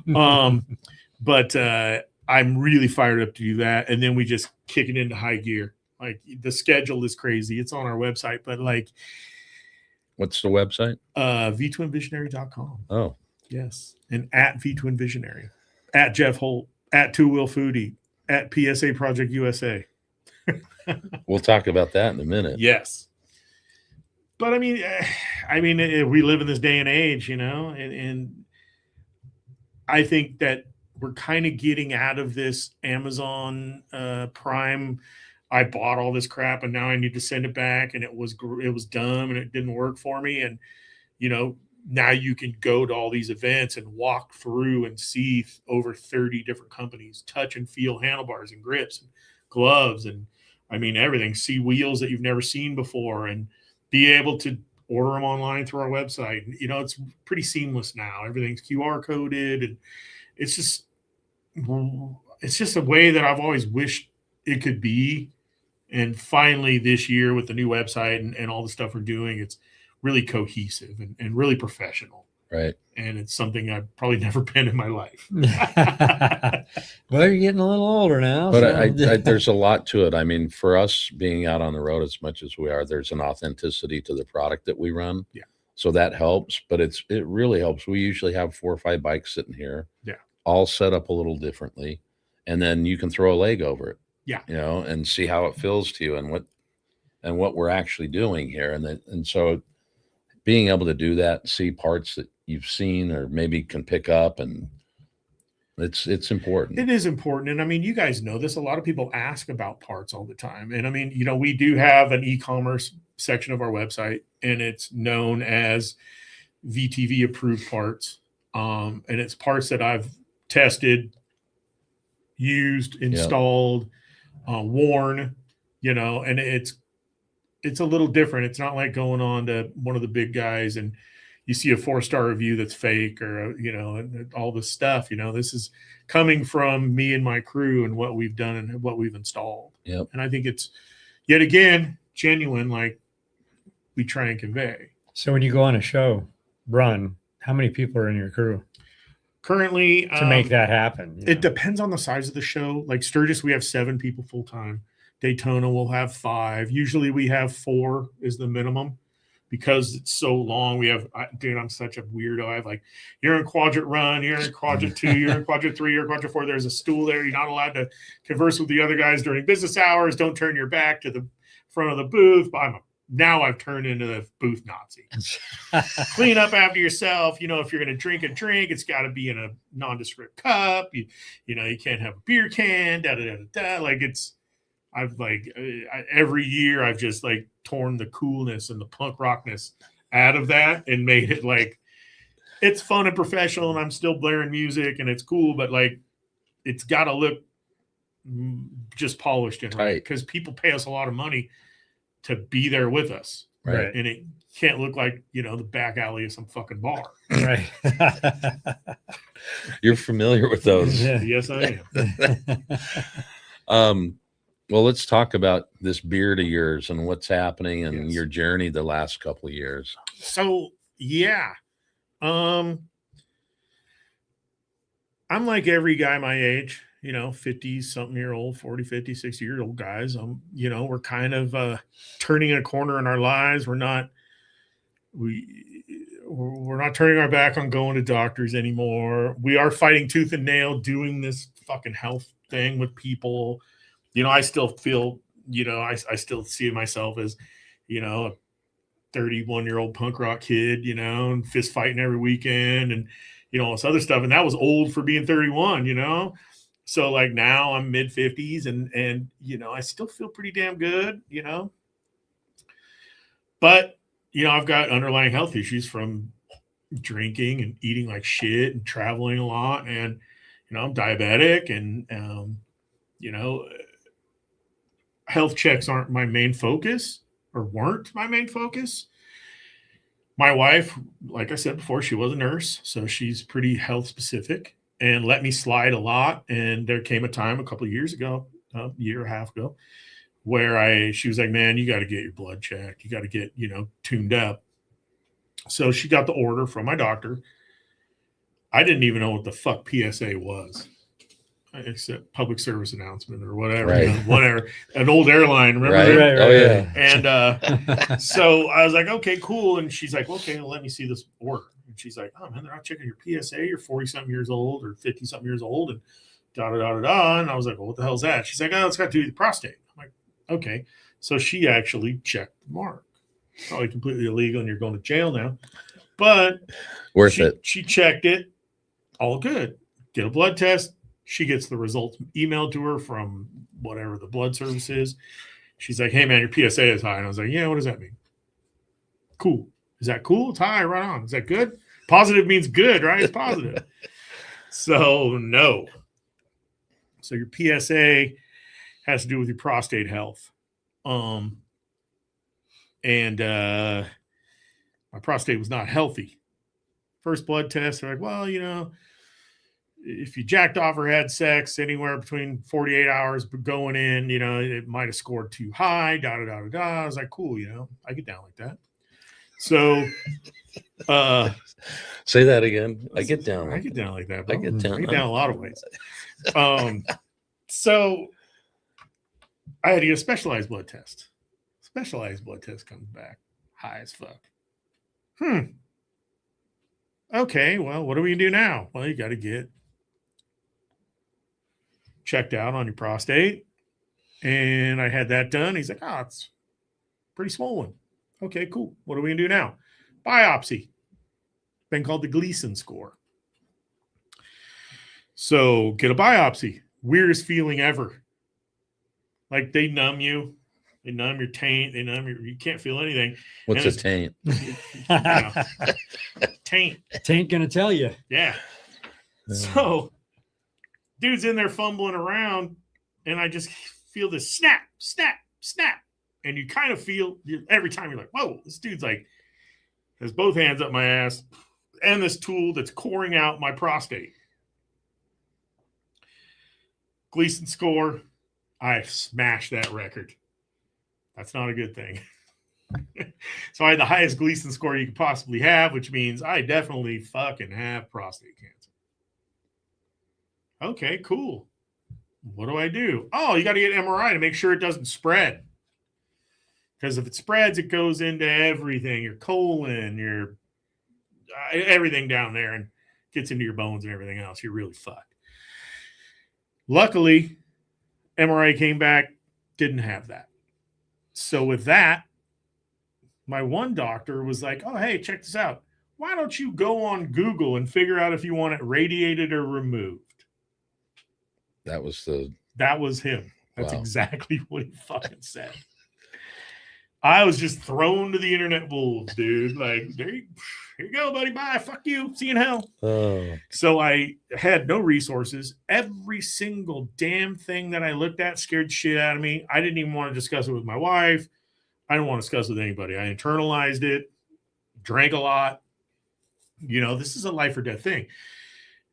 But I'm really fired up to do that. And then we just kick it into high gear. Like the schedule is crazy. It's on our website, but like, what's the website? vtwinvisionary.com. Oh, yes. And at vtwinvisionary, at Jeff Holt at 2Will Foodie, at PSA Project USA. We'll talk about that in a minute. Yes. But I mean, we live in this day and age, and I think that we're kind of getting out of this Amazon Prime. I bought all this crap and now I need to send it back, and it was dumb and it didn't work for me. And now you can go to all these events and walk through and see over 30 different companies, touch and feel handlebars and grips and gloves and everything. See wheels that you've never seen before and be able to order them online through our website. It's pretty seamless now. Everything's QR coded, and it's just a way that I've always wished it could be. And finally this year with the new website and all the stuff we're doing, it's really cohesive and really professional. Right. And it's something I've probably never been in my life. Well, you're getting a little older now. But so- there's a lot to it. I mean, for us being out on the road as much as we are, there's an authenticity to the product that we run. Yeah. So that helps, but it really helps. We usually have 4 or 5 bikes sitting here. Yeah. All set up a little differently. And then you can throw a leg over it. Yeah. And see how it feels to you and what we're actually doing here. And so being able to do that, see parts that you've seen or maybe can pick up, and it's important. It is important. And you guys know this. A lot of people ask about parts all the time. And we do have an e-commerce section of our website, and it's known as VTV approved parts. And it's parts that I've tested, used, installed, worn, and it's a little different. It's not like going on to one of the big guys and you see a 4-star review that's fake or, and all this stuff. This is coming from me and my crew and what we've done and what we've installed. Yep. And I think it's yet again genuine, like we try and convey. So when you go on a show run, how many people are in your crew Currently, to make that happen? It depends on the size of the show. Like Sturgis, we have 7 people full time. Daytona, we'll have 5. Usually we have 4 is the minimum because it's so long. I'm such a weirdo. I have you're in quadrant run, you're in quadrant 2, you're in quadrant 3, you're in quadrant 4. There's a stool there. You're not allowed to converse with the other guys during business hours. Don't turn your back to the front of the booth. Now I've turned into the booth Nazi. Clean up after yourself. If you're going to drink a drink, it's got to be in a nondescript cup. You can't have a beer can. Every year I've just torn the coolness and the punk rockness out of that and made it it's fun and professional, and I'm still blaring music and it's cool, but it's got to look just polished and right, because people pay us a lot of money to be there with us. Right. And it can't look like, the back alley of some fucking bar. Right. You're familiar with those. Yeah. Yes, I am. Well, let's talk about this beard of yours and what's happening and Yes. your journey the last couple of years. So, yeah. I'm like every guy my age, 50 something year old, 40, 50, 60 year old guys. We're kind of turning a corner in our lives. We're not turning our back on going to doctors anymore. We are fighting tooth and nail doing this fucking health thing with people. I still feel, I still see myself as, a 31-year-old punk rock kid, and fist fighting every weekend and, all this other stuff. And that was old for being 31, So now I'm mid 50s and, I still feel pretty damn good, but, I've got underlying health issues from drinking and eating like shit and traveling a lot. And, I'm diabetic and, health checks aren't my main focus or weren't my main focus. My wife, like I said before, she was a nurse, so she's pretty health specific and let me slide a lot. And there came a time a couple of years ago, a year and a half ago, where she was like, man, you got to get your blood checked. You got to get, tuned up. So she got the order from my doctor. I didn't even know what the fuck PSA was. Except public service announcement or whatever, right. Whatever. An old airline, remember? Right. That? Oh yeah. And so I was like, okay, cool. And she's like, okay, well, let me see this order. And she's like, oh man, they're not checking your PSA. You're 40 something years old or 50 something years old, and da da da da da. And I was like, well, what the hell's that? She's like, oh, it's got to do with the prostate. I'm like, okay. So she actually checked the mark. Probably completely illegal, and you're going to jail now. But Worth it. She checked it. All good. Get a blood test. She gets the results emailed to her from whatever the blood service is. She's like, hey, man, your PSA is high. And I was like, yeah, what does that mean? Cool. Is that cool? It's high. Right on. Is that good? Positive means good, right? It's positive. So, no. So your PSA has to do with your prostate health. And my prostate was not healthy. First blood test, they're like, well, you know, if you jacked off or had sex anywhere between 48 hours going in, you know, it might have scored too high, da da da da da. I was like, cool, you know, I get down like that. So say that again. I get down. I get down like that, bro. I get down a lot of ways. So I had to get a specialized blood test. Specialized blood test comes back high as fuck. Okay, well, what are we gonna do now? Well, you got to get checked out on your prostate. And I had that done. He's like, oh, it's pretty swollen. Okay, cool. What are we gonna do now? Biopsy. Been called the Gaylin score. So get a biopsy. Weirdest feeling ever. Like they numb you. They numb your taint. They numb you can't feel anything. What's a taint? Taint. Taint gonna tell you. Yeah. So dude's in there fumbling around, and I just feel this snap, snap, snap. And you kind of feel every time you're like, whoa, this dude's like has both hands up my ass and this tool that's coring out my prostate. Gaylin score, I smashed that record. That's not a good thing. So I had the highest Gaylin score you could possibly have, which means I definitely fucking have prostate cancer. Okay, cool. What do I do? Oh, you got to get an MRI to make sure it doesn't spread. Because if it spreads, it goes into everything, your colon, your everything down there, and gets into your bones and everything else. You're really fucked. Luckily, MRI came back, didn't have that. So with that, my one doctor was like, oh, hey, check this out. Why don't you go on Google and figure out if you want it radiated or removed? That was him. That's exactly what he fucking said. I was just thrown to the internet wolves, dude. Like, here you go, buddy. Bye. Fuck you. See you in hell. Oh. So I had no resources. Every single damn thing that I looked at scared shit out of me. I didn't even want to discuss it with my wife. I didn't want to discuss it with anybody. I internalized it, drank a lot. You know, this is a life or death thing.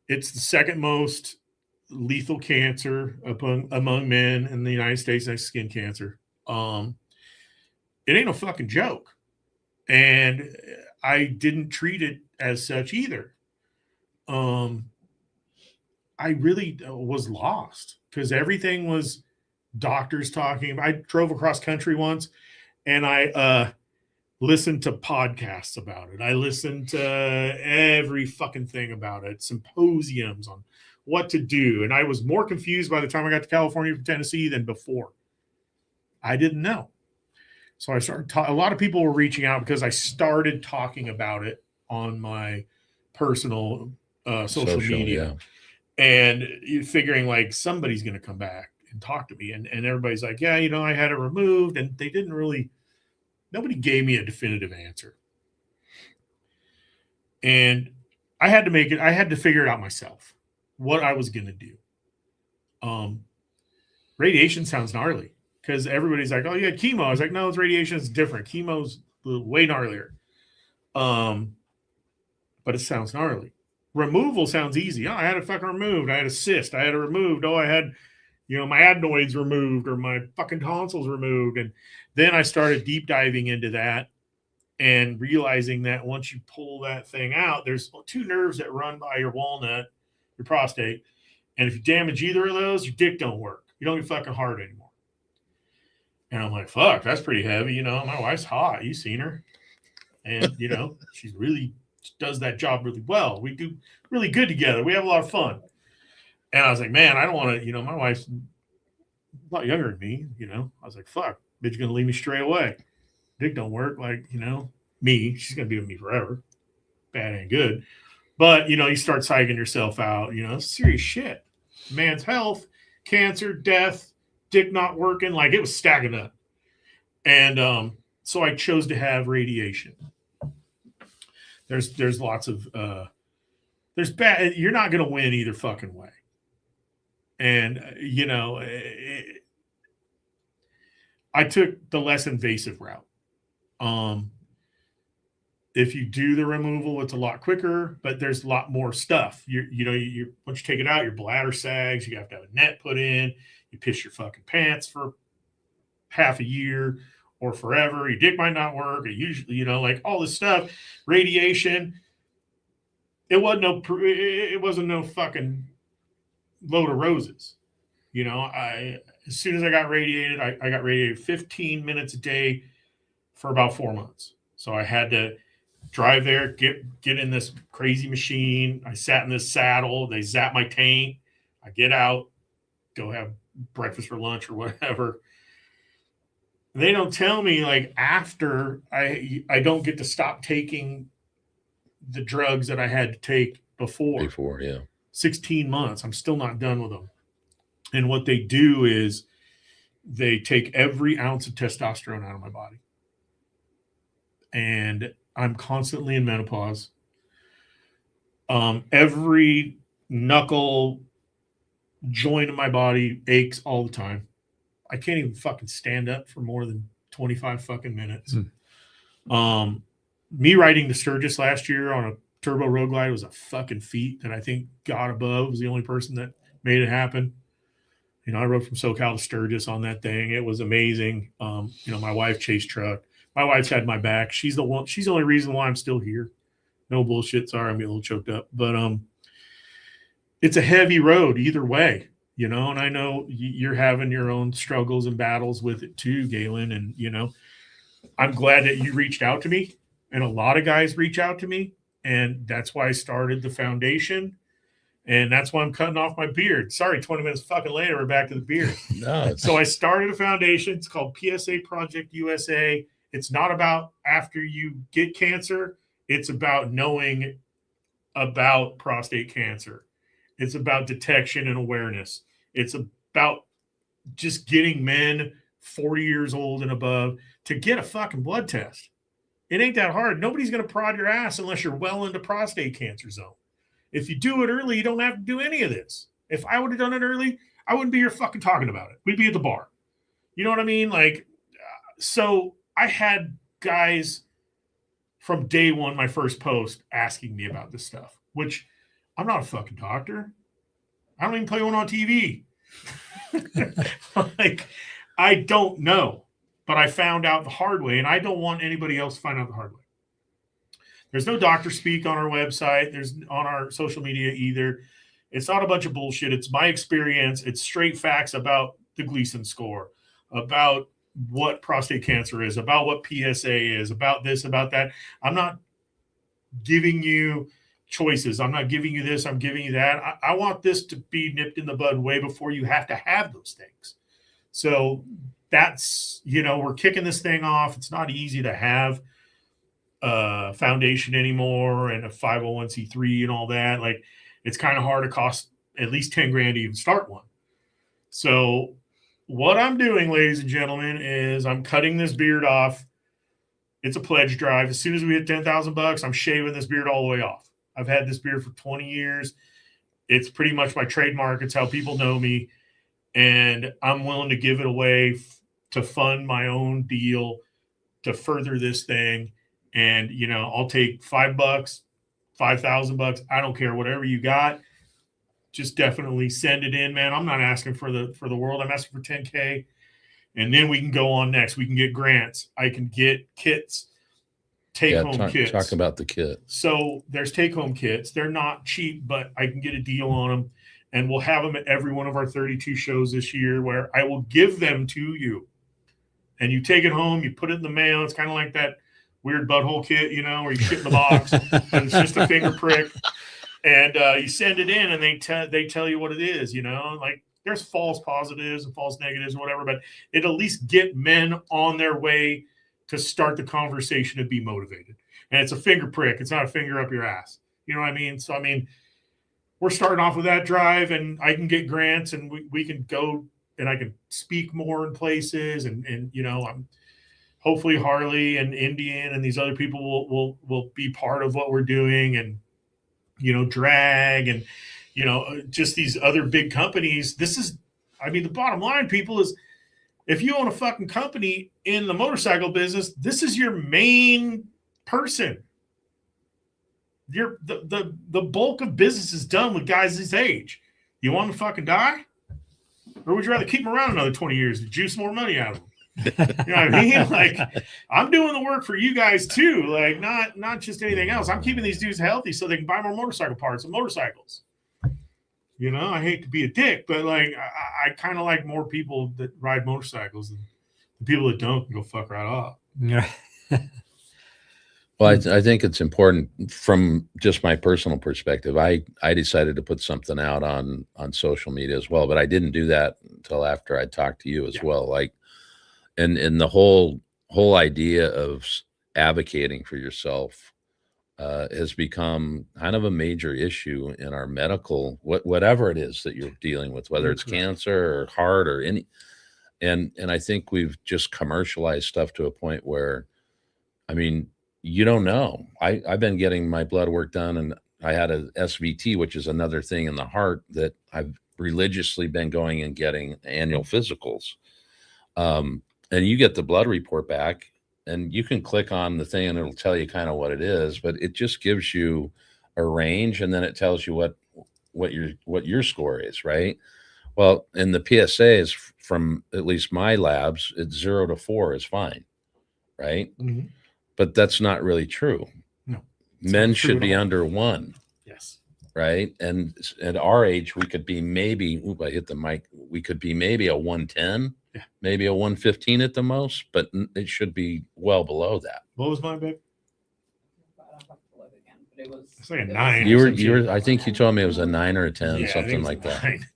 It's the second most lethal cancer among men in the United States next to skin cancer. It ain't no fucking joke. And I didn't treat it as such either. I really was lost because everything was doctors talking. I drove across country once and I listened to podcasts about it. I listened to every fucking thing about it, symposiums on what to do. And I was more confused by the time I got to California from Tennessee than before. I didn't know. So I started a lot of people were reaching out because I started talking about it on my personal social media. And figuring like somebody's going to come back and talk to me. And everybody's like, yeah, you know, I had it removed. And they didn't really, nobody gave me a definitive answer. And I had to figure it out myself, what I was going to do. Radiation sounds gnarly. Because everybody's like, oh, you had chemo. I was like, no, it's radiation. It's different. Chemo's way gnarlier. But it sounds gnarly. Removal sounds easy. Oh, I had it fucking removed. I had a cyst. I had it removed. Oh, I had, you know, my adenoids removed or my fucking tonsils removed. And then I started deep diving into that and realizing that once you pull that thing out, there's two nerves that run by your walnut, your prostate. And if you damage either of those, your dick don't work. You don't get fucking hard anymore. And I'm like, fuck, that's pretty heavy. You know, my wife's hot. You seen her. And, you know, she does that job really well. We do really good together. We have a lot of fun. And I was like, man, I don't want to, my wife's a lot younger than me, I was like, fuck, bitch gonna leave me straight away. Dick don't work. Like, me, she's gonna be with me forever. Bad and good. But, you start psyching yourself out, serious shit. Man's health, cancer, death, dick not working, like it was stacking up. And so I chose to have radiation. There's lots of there's bad, you're not gonna win either fucking way. And I took the less invasive route. If you do the removal, it's a lot quicker, but there's a lot more stuff. You once you take it out, your bladder sags. You have to have a net put in. You piss your fucking pants for half a year or forever. Your dick might not work. Or usually, like all this stuff, radiation. It wasn't no fucking load of roses. As soon as I got radiated, I got radiated 15 minutes a day for about 4 months. So I had to drive there, get in this crazy machine. I sat in this saddle. They zap my taint. I get out, go have breakfast or lunch or whatever. They don't tell me like after I don't get to stop taking the drugs that I had to take before. Yeah. 16 months. I'm still not done with them. And what they do is they take every ounce of testosterone out of my body. And I'm constantly in menopause. Every knuckle joint in my body aches all the time. I can't even fucking stand up for more than 25 fucking minutes. Me riding the Sturgis last year on a turbo road glide was a fucking feat that I think God above was the only person that made it happen. I rode from SoCal to Sturgis on that thing. It was amazing. My wife chased truck. My wife's had my back. She's the only reason why I'm still here. No bullshit. Sorry, I'm getting a little choked up. But it's a heavy road either way, and I know you're having your own struggles and battles with it too, Gaylin. And, I'm glad that you reached out to me. And a lot of guys reach out to me. And that's why I started the foundation. And that's why I'm cutting off my beard. Sorry, 20 minutes fucking later, we're back to the beard. No, So I started a foundation. It's called PSA Project USA. It's not about after you get cancer. It's about knowing about prostate cancer. It's about detection and awareness. It's about just getting men 40 years old and above to get a fucking blood test. It ain't that hard. Nobody's going to prod your ass unless you're well into prostate cancer zone. If you do it early, you don't have to do any of this. If I would have done it early, I wouldn't be here fucking talking about it. We'd be at the bar. You know what I mean? Like, so I had guys from day one, my first post, asking me about this stuff, which I'm not a fucking doctor. I don't even play one on TV. Like, I don't know, but I found out the hard way, and I don't want anybody else to find out the hard way. There's no doctor speak on our website. There's on our social media either. It's not a bunch of bullshit. It's my experience. It's straight facts about the Gleason score, about what prostate cancer is, about what PSA is, about this, about that. I'm not giving you choices. I'm not giving you this. I'm giving you that. I want this to be nipped in the bud way before you have to have those things. So that's, we're kicking this thing off. It's not easy to have a foundation anymore and a 501c3 and all that. Like, it's kind of hard to cost at least 10 grand to even start one. So what I'm doing, ladies and gentlemen, is I'm cutting this beard off. It's a pledge drive. As soon as we hit $10,000, I'm shaving this beard all the way off. I've had this beard for 20 years. It's pretty much my trademark. It's how people know me. And I'm willing to give it away to fund my own deal to further this thing. And, I'll take $5, $5,000. I don't care, whatever you got. Just definitely send it in, man. I'm not asking for the world. I'm asking for 10K. And then we can go on next. We can get grants. I can get kits, take-home kits. Talk about the kit. So there's take-home kits. They're not cheap, but I can get a deal on them. And we'll have them at every one of our 32 shows this year where I will give them to you. And you take it home, you put it in the mail. It's kind of like that weird butthole kit, where you shit in the box. And it's just a finger prick. And you send it in, and they tell you what it is. You know, like there's false positives and false negatives or whatever, but it at least get men on their way to start the conversation and be motivated. And it's a finger prick. It's not a finger up your ass. You know what I mean? So I mean, we're starting off with that drive, and I can get grants, and we can go, and I can speak more in places, and you know, I'm hopefully Harley and Indian and these other people will be part of what we're doing, and you know, drag, and you know, just these other big companies. This is, I mean, the bottom line, people, is if you own a fucking company in the motorcycle business, this is your main person. The bulk of business is done with guys this age. You want to fucking die? Or would you rather keep them around another 20 years to juice more money out of them? You know what I mean? Like, I'm doing the work for you guys too. Like, not just anything else. I'm keeping these dudes healthy so they can buy more motorcycle parts and motorcycles. You know, I hate to be a dick, but like, I kind of like more people that ride motorcycles than the people that don't can go fuck right off. Yeah. Well, I think it's important from just my personal perspective. I decided to put something out on social media as well, but I didn't do that until after I talked to you as well. Like, and the whole idea of advocating for yourself has become kind of a major issue in our medical, whatever it is that you're dealing with, whether it's cancer or heart or any, and I think we've just commercialized stuff to a point where, I mean, you don't know. I've been getting my blood work done, and I had a SVT, which is another thing in the heart that I've religiously been going and getting annual physicals. And you get the blood report back, and you can click on the thing and it'll tell you kind of what it is, but it just gives you a range, and then it tells you what your score is, right? Well, in the PSA is from at least my labs, it's 0 to 4 is fine, right? Mm-hmm. But that's not really true. No, men should be under 1. Yes. Right. And at our age, we could be maybe, I hit the mic. We could be maybe a 110, maybe a 115 at the most, but it should be well below that. What was my big? It's like a 9. You were, I think you told me it was a 9 or a 10, something like that. 9.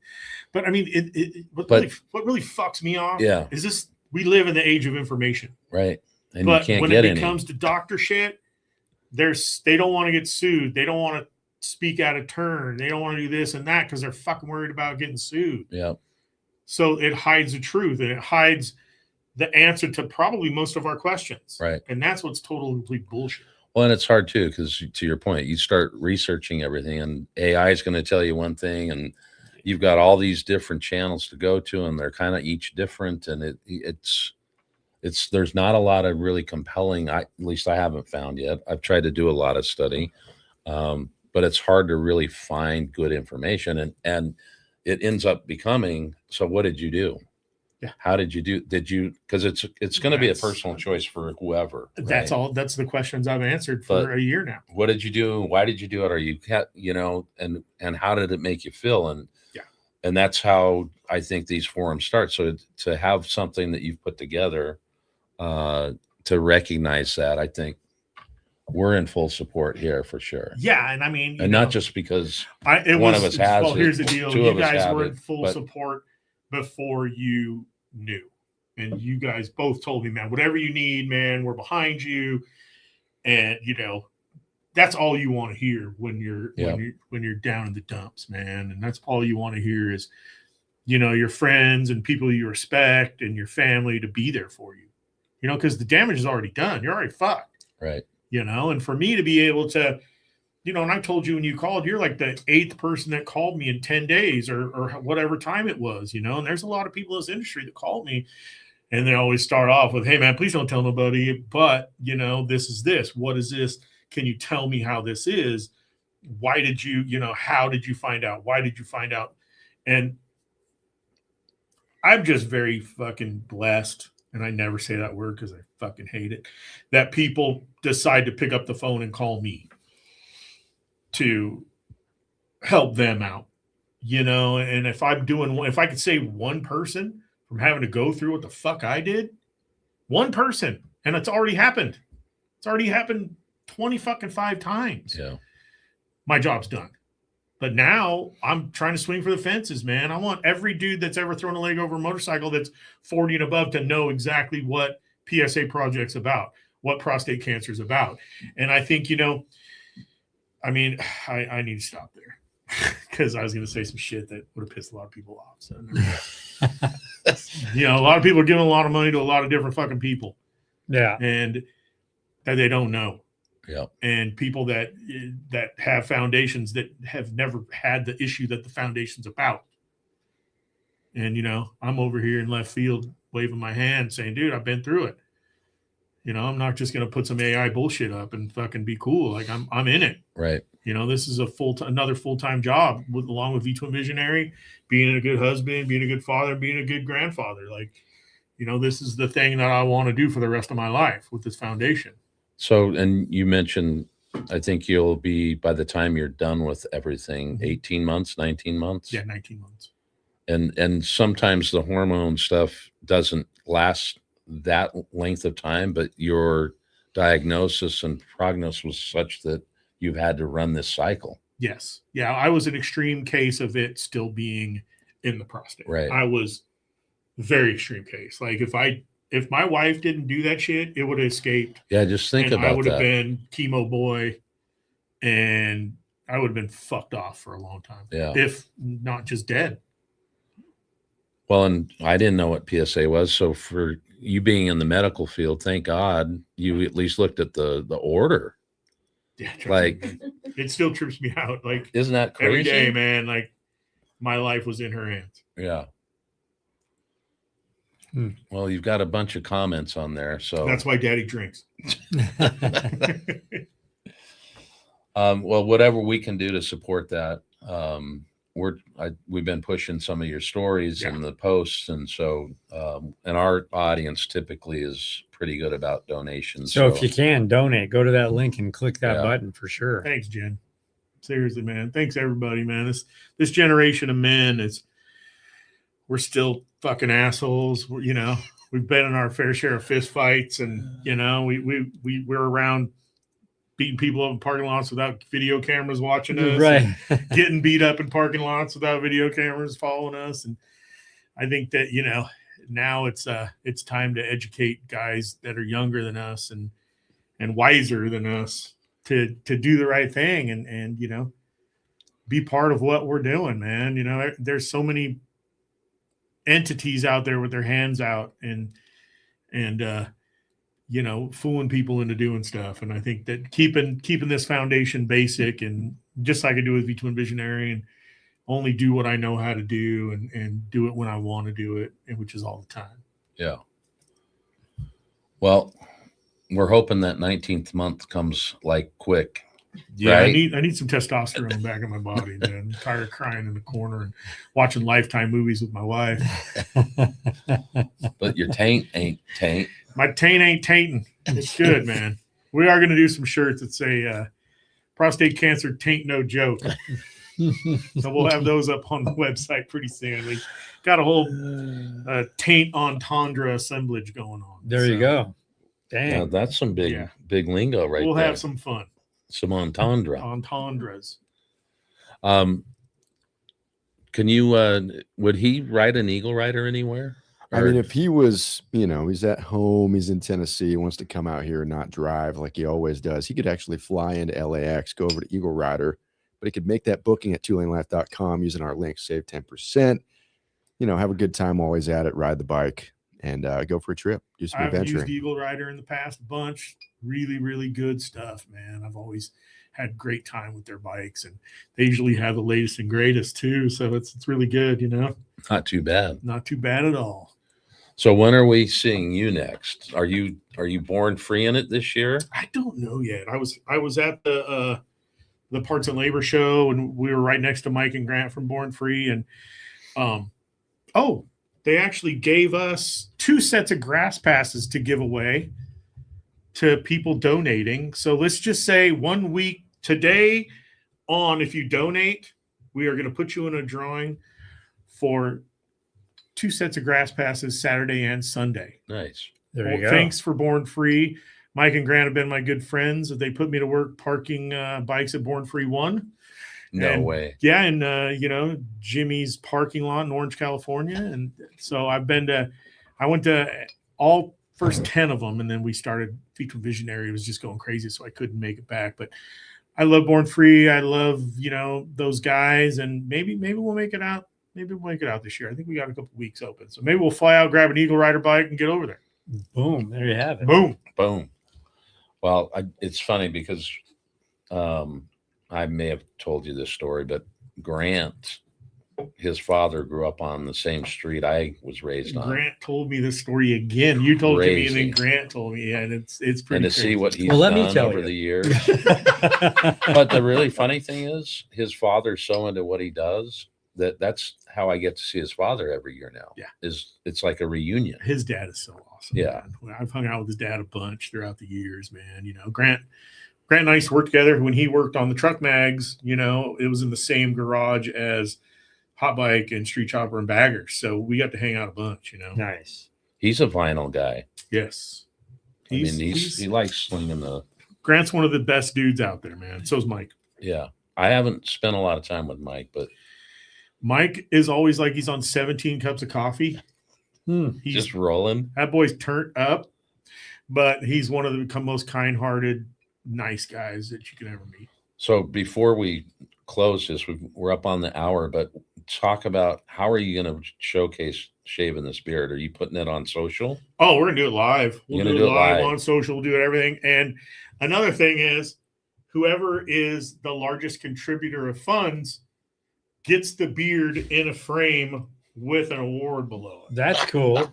But I mean, what really fucks me off is this: we live in the age of information. Right. And but you can't when get it comes to doctor shit, they don't want to get sued. They don't want to speak out of turn. They don't want to do this and that because they're fucking worried about getting sued. Yeah. So it hides the truth, and it hides the answer to probably most of our questions. Right. And that's what's totally complete bullshit. Well, and it's hard too, because to your point, you start researching everything, and AI is going to tell you one thing, and you've got all these different channels to go to, and they're kind of each different, and it's there's not a lot of really compelling, at least I haven't found yet. I've tried to do a lot of study, but it's hard to really find good information, and it ends up becoming, so what did you do? Yeah. How did you do? Because it's going to be a personal choice for whoever. Right? That's all. That's the questions I've answered for a year now. What did you do? Why did you do it? Are you, and how did it make you feel? And that's how I think these forums start. So to have something that you've put together, to recognize that, I think we're in full support here for sure. Yeah, and I mean, and not just because one of us has. Well, here's the deal: you guys were in full support before you knew, and you guys both told me, man, whatever you need, man, we're behind you, and that's all you want to hear when you're down in the dumps, man, and that's all you want to hear is, your friends and people you respect and your family to be there for you. Because the damage is already done. You're already fucked. Right. And for me to be able to, and I told you when you called, you're like the 8th person that called me in 10 days or whatever time it was, and there's a lot of people in this industry that called me, and they always start off with, hey man, please don't tell nobody, but this is this. What is this? Can you tell me how this is? Why did you, how did you find out? Why did you find out? And I'm just very fucking blessed. And I never say that word because I fucking hate it, that people decide to pick up the phone and call me to help them out, and if I could save one person from having to go through what the fuck I did, one person, and it's already happened. It's already happened 25 times. Yeah. My job's done. But now I'm trying to swing for the fences, man. I want every dude that's ever thrown a leg over a motorcycle that's 40 and above to know exactly what PSA Project's about, what prostate cancer is about. And I think, I mean, I need to stop there because I was going to say some shit that would have pissed a lot of people off. So, a lot of people are giving a lot of money to a lot of different fucking people. Yeah. And that they don't know. Yeah. And people that have foundations that have never had the issue that the foundation's about. And, I'm over here in left field waving my hand saying, dude, I've been through it. I'm not just going to put some AI bullshit up and fucking be cool. Like I'm in it. Right. This is another full-time job along with V2 Visionary, being a good husband, being a good father, being a good grandfather. Like, this is the thing that I want to do for the rest of my life with this foundation. So, and you mentioned, I think you'll be, by the time you're done with everything, 18 months, 19 months. Yeah. 19 months. And sometimes the hormone stuff doesn't last that length of time, but your diagnosis and prognosis was such that you've had to run this cycle. Yes. Yeah. I was an extreme case of it still being in the prostate. Right. I was very extreme case. Like if my wife didn't do that shit, it would have escaped. Yeah. Just think and about I would that. have been chemo boy and I would have been fucked off for a long time. Yeah. If not just dead. Well, and I didn't know what PSA was. So for you being in the medical field, thank God you at least looked at the order. Yeah. Like, it still trips me out. Like, isn't that crazy? every day, man, like my life was in her hands. Yeah. Well, you've got a bunch of comments on there. So That's why daddy drinks. well, whatever we can do to support that. We've been pushing some of your stories and the posts. And so, and our audience typically is pretty good about donations. So if you can donate, go to that link and click that button for sure. Thanks, Jen. Seriously, man. Thanks everybody, man. This generation of men we're still fucking assholes. We've been in our fair share of fist fights and, we're around beating people up in parking lots without video cameras watching us. Right. Getting beat up in parking lots without video cameras following us. And I think that, now it's time to educate guys that are younger than us and wiser than us to do the right thing and be part of what we're doing, man. There's so many entities out there with their hands out and fooling people into doing stuff. And I think that keeping this foundation basic and just like I do with V2 Visionary and only do what I know how to do and do it when I want to do it, and which is all the time. Yeah. Well, we're hoping that 19th month comes like quick. Yeah, right? I need some testosterone back in my body, man. I'm tired of crying in the corner and watching Lifetime movies with my wife. But your taint ain't taint. My taint ain't tainting. It's good, man. We are going to do some shirts that say prostate cancer taint no joke. So we'll have those up on the website pretty soon. We got a whole taint entendre assemblage going on. There you go. Dang. Now, that's some big lingo right We'll there. have some fun. Some entendre. Entendres. Can you, would he ride an Eagle Rider anywhere? I mean, if he was, he's at home, he's in Tennessee, wants to come out here and not drive like he always does, he could actually fly into LAX, go over to Eagle Rider, but he could make that booking at 2LaneLIVE.com using our link, save 10%, have a good time always at it, ride the bike and go for a trip, do some I've adventuring. used Eagle Rider in the past a bunch. Really, really good stuff, man. I've always had great time with their bikes, and they usually have the latest and greatest too. So it's really good, Not too bad. Not too bad at all. So when are we seeing you next? Are you born free in it this year? I don't know yet. I was at the Parts and Labor show, and we were right next to Mike and Grant from Born Free, and they actually gave us 2 sets of grass passes to give away to people donating. So let's just say 1 week today on, if you donate, we are going to put you in a drawing for 2 sets of grass passes Saturday and Sunday. Nice. There you go. Thanks for Born Free. Mike and Grant have been my good friends. They put me to work parking bikes at Born Free 1. No And, way. Yeah, and Jimmy's parking lot in Orange, California, and so I went to all first 10 of them, and then we started Feature Visionary. It was just going crazy, so I couldn't make it back. But I love Born Free. I love those guys, and maybe we'll make it out. Maybe we'll make it out this year. I think we got a couple weeks open, so maybe we'll fly out, grab an Eagle Rider bike, and get over there. Boom! There you have it. Boom. Boom. Well, it's funny because I may have told you this story, but Grant, his father grew up on the same street I was raised on. Grant told me this story again. You told it to me, and then Crazy. Grant told me. Yeah, and it's pretty. And to see what he's Well, let me done tell over you. the years. But the really funny thing is, his father's so into what he does that's how I get to see his father every year now. Yeah. It's like a reunion. His dad is so awesome. Yeah. Man. I've hung out with his dad a bunch throughout the years, man. Grant and I used to work together when he worked on the truck mags. It was in the same garage as Hot Bike and Street Chopper and Baggers, so we got to hang out a bunch. Nice. He's a vinyl guy. Yes, He likes slinging the. Grant's one of the best dudes out there, man. So's Mike. Yeah. I haven't spent a lot of time with Mike, but Mike is always like he's on 17 cups of coffee. He's just rolling. That boy's turned up, but he's one of the most kind-hearted, nice guys that you can ever meet. So before we close this, we're up on the hour, but talk about how are you going to showcase shaving this beard? Are you putting it on social? Oh, we're going to do it live. We'll You're do gonna it do it live live. on social. We'll do it everything. And another thing is whoever is the largest contributor of funds gets the beard in a frame with an award below it. That's cool.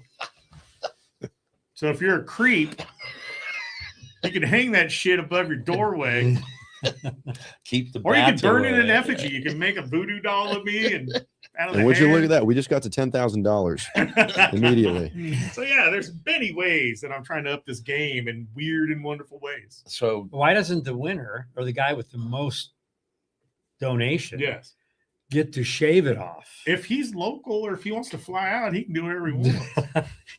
So if you're a creep, you can hang that shit above your doorway, Keep the or you can bats burn it in away. effigy. You can make a voodoo doll of me and out of the And would you look hand. at that? We just got to $10,000 immediately. So yeah, there's many ways that I'm trying to up this game in weird and wonderful ways. So Why doesn't the winner or the guy with the most donation Yes. get to shave it off? If he's local or if he wants to fly out, he can do whatever he wants.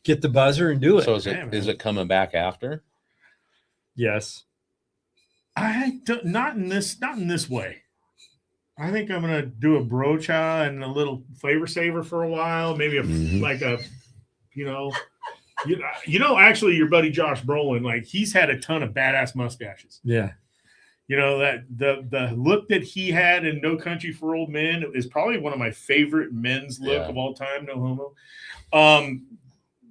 Get the buzzer and do it. So is Yeah, man. it coming back after? Yes. I don't, not in this way. I think I'm gonna do a brocha and a little flavor saver for a while. Maybe Mhm. actually, your buddy Josh Brolin, like he's had a ton of badass mustaches. Yeah. That the look that he had in No Country for Old Men is probably one of my favorite men's look Yeah. of all time. No homo.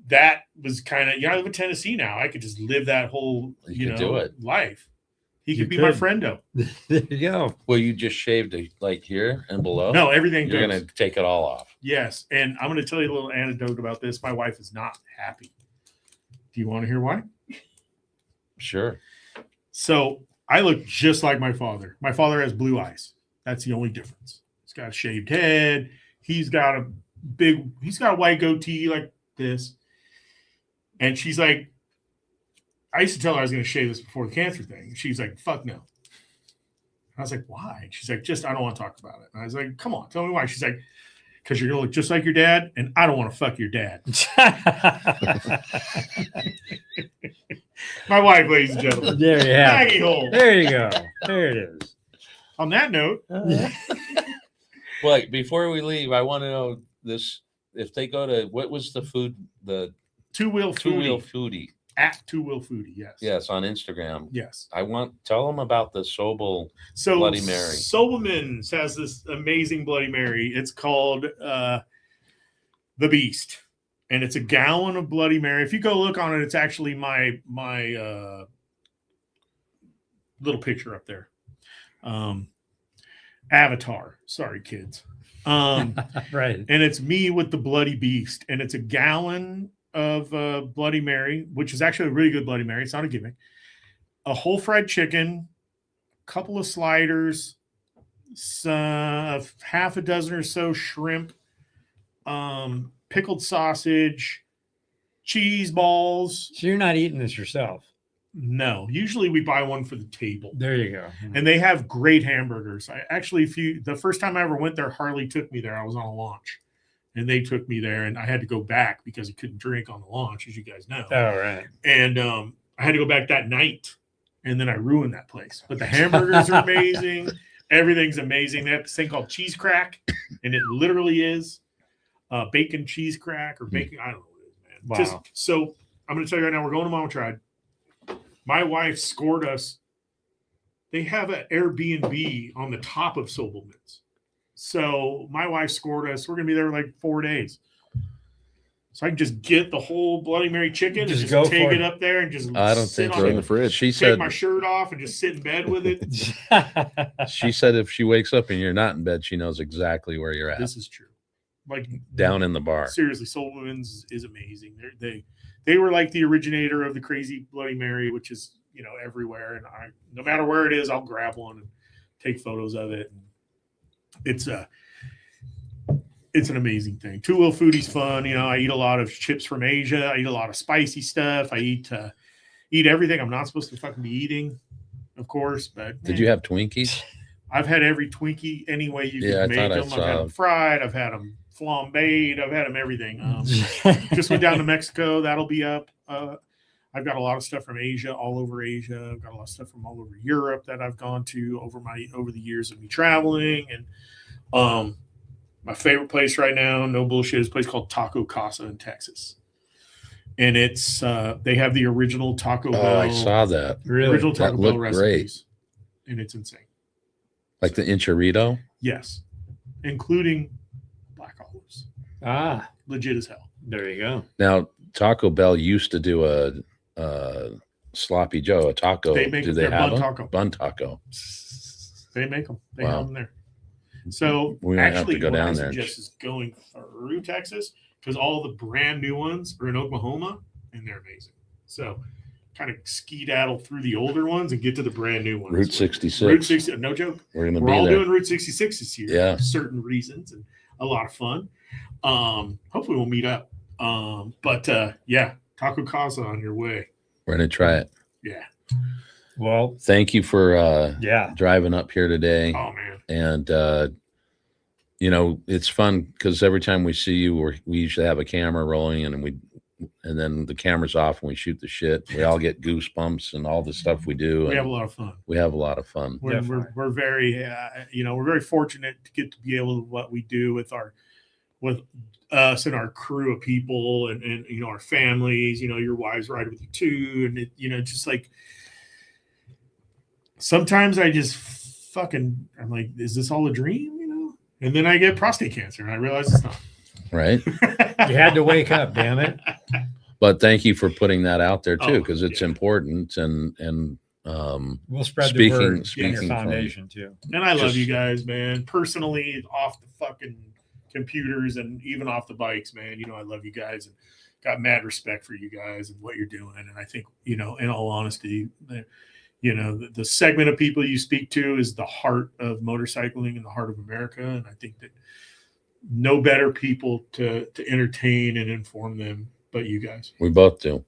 That was kind of, I live in Tennessee now. I could just live that whole, You could do it. life. He You could be my could. friendo. There you go. Well, you just shaved it like here and below. No, everything You're goes. going to take it all off. Yes. And I'm going to tell you a little anecdote about this. My wife is not happy. Do you want to hear why? Sure. So I look just like my father. My father has blue eyes. That's the only difference. He's got a shaved head. He's got a white goatee like this. And she's like, I used to tell her I was going to shave this before the cancer thing. She's like, fuck no. I was like, why? And she's like, I don't want to talk about it. And I was like, come on, tell me why. She's like, because you're going to look just like your dad, and I don't want to fuck your dad. My wife, ladies and gentlemen. There you have Maggie it. Holt. There you go. There it is. On that note, Well, before we leave, I want to know this. If they go to, what was the food, the two-wheel two-wheel foodie. foodie? At two-wheel foodie, yes. Yes, on Instagram. Yes. Tell them about the Sobel. So Bloody Mary. Sobelman's has this amazing Bloody Mary. It's called the Beast, and it's a gallon of Bloody Mary. If you go look on it, it's actually my little picture up there. Avatar. Sorry, kids. Right. And it's me with the Bloody Beast, and it's a gallon of Bloody Mary, which is actually a really good Bloody Mary. It's not a gimmick. A whole fried chicken, a couple of sliders, half a dozen or so shrimp, pickled sausage, cheese balls. So you're not eating this yourself. No, usually we buy one for the table. There you go. And they have great hamburgers. I actually, the first time I ever went there, Harley took me there. I was on a launch, and they took me there, and I had to go back because he couldn't drink on the launch, as you guys know. Oh, right. And I had to go back that night, and then I ruined that place. But the hamburgers are amazing. Everything's amazing. They have this thing called cheese crack, and it literally is bacon cheese crack or bacon. I don't know what it is, man. Wow. Just so I'm going to tell you right now, we're going to Mama Tried. My wife scored us. They have an Airbnb on the top of Sobelman's. So my wife scored us. We're going to be there like 4 days. So I can just get the whole Bloody Mary chicken and Just go just take for it it. up there and just I don't sit think on Throw it in it, the fridge. She take said my shirt off and just sit in bed with it. she said if she wakes up and you're not in bed, she knows exactly where you're at. This is true. Like Down in the bar. seriously, Soul Women's is amazing. They were like the originator of the crazy Bloody Mary, which is everywhere. And no matter where it is, I'll grab one and take photos of it. And it's an amazing thing. Two Little Foodie's fun. I eat a lot of chips from Asia. I eat a lot of spicy stuff. I eat everything I'm not supposed to fucking be eating, of course. But Did you have Twinkies? I've had every Twinkie any way you Yeah, I can thought make I them. saw I've had them fried. I've had them flambéed. I've had them everything. Just went down to Mexico. That'll be up. I've got a lot of stuff from Asia, all over Asia. I've got a lot of stuff from all over Europe that I've gone to over the years of me traveling. And my favorite place right now, no bullshit, is a place called Taco Casa in Texas. And it's they have the original Taco Bell. Oh, I saw that. Really? Original Taco That Bell looked recipes. And it's insane. Like the enchilada. Yes. Including black olives. Ah, Legit as hell. there you go. Now, Taco Bell used to do a sloppy Joe, a taco. They make Do they their have bun them? taco. Bun taco. They make them. They Wow. have them there. So We might have to actually, go what down I there. suggest is going through Texas because all the brand new ones are in Oklahoma and they're amazing. So kind of skedaddle through the older ones and get to the brand new ones. Route 66. Route 60. No joke. We're gonna We're be all there. doing Route 66 this year Yeah. for certain reasons and a lot of fun. Hopefully we'll meet up. Yeah, Taco Casa on your way. We're gonna try it. Yeah. Well, Thank you for yeah. driving up here today. Oh man. And it's fun because every time we see you, we usually have a camera rolling and then the camera's off and we shoot the shit. We all get goosebumps and all the stuff we do. We have a And lot of fun. we have a lot of fun. We're very we're very fortunate to get to be able to what we do with us and our crew of people and our families. Your wives ride with you too, and just like sometimes I just I'm like, is this all a dream? And then I get prostate cancer and I realize it's not. Right. You had to wake up, damn it. But thank you for putting that out there too, Oh, because it's yeah. important and We'll spread Speaking- the word in speaking your from- foundation too. And I love Just- you guys, man. Personally, off the fucking computers and even off the bikes, man. I love you guys and got mad respect for you guys and what you're doing. And I think, in all honesty, the segment of people you speak to is the heart of motorcycling and the heart of America. And I think that no better people to entertain and inform them but you guys. we both do.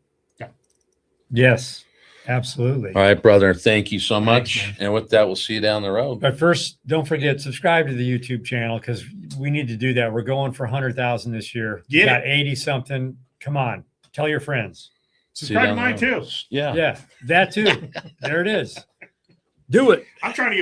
Yes, absolutely. All right, brother. Thank you so much. man. And with that, we'll see you down the road. But first, don't forget, subscribe to the YouTube channel because we need to do that. We're going for 100,000 this year. Get Got 80 something. Come on, tell your friends. See you Subscribe to down the mine road. too. Yeah. Yeah, that too. There it is. Do it. I'm trying to get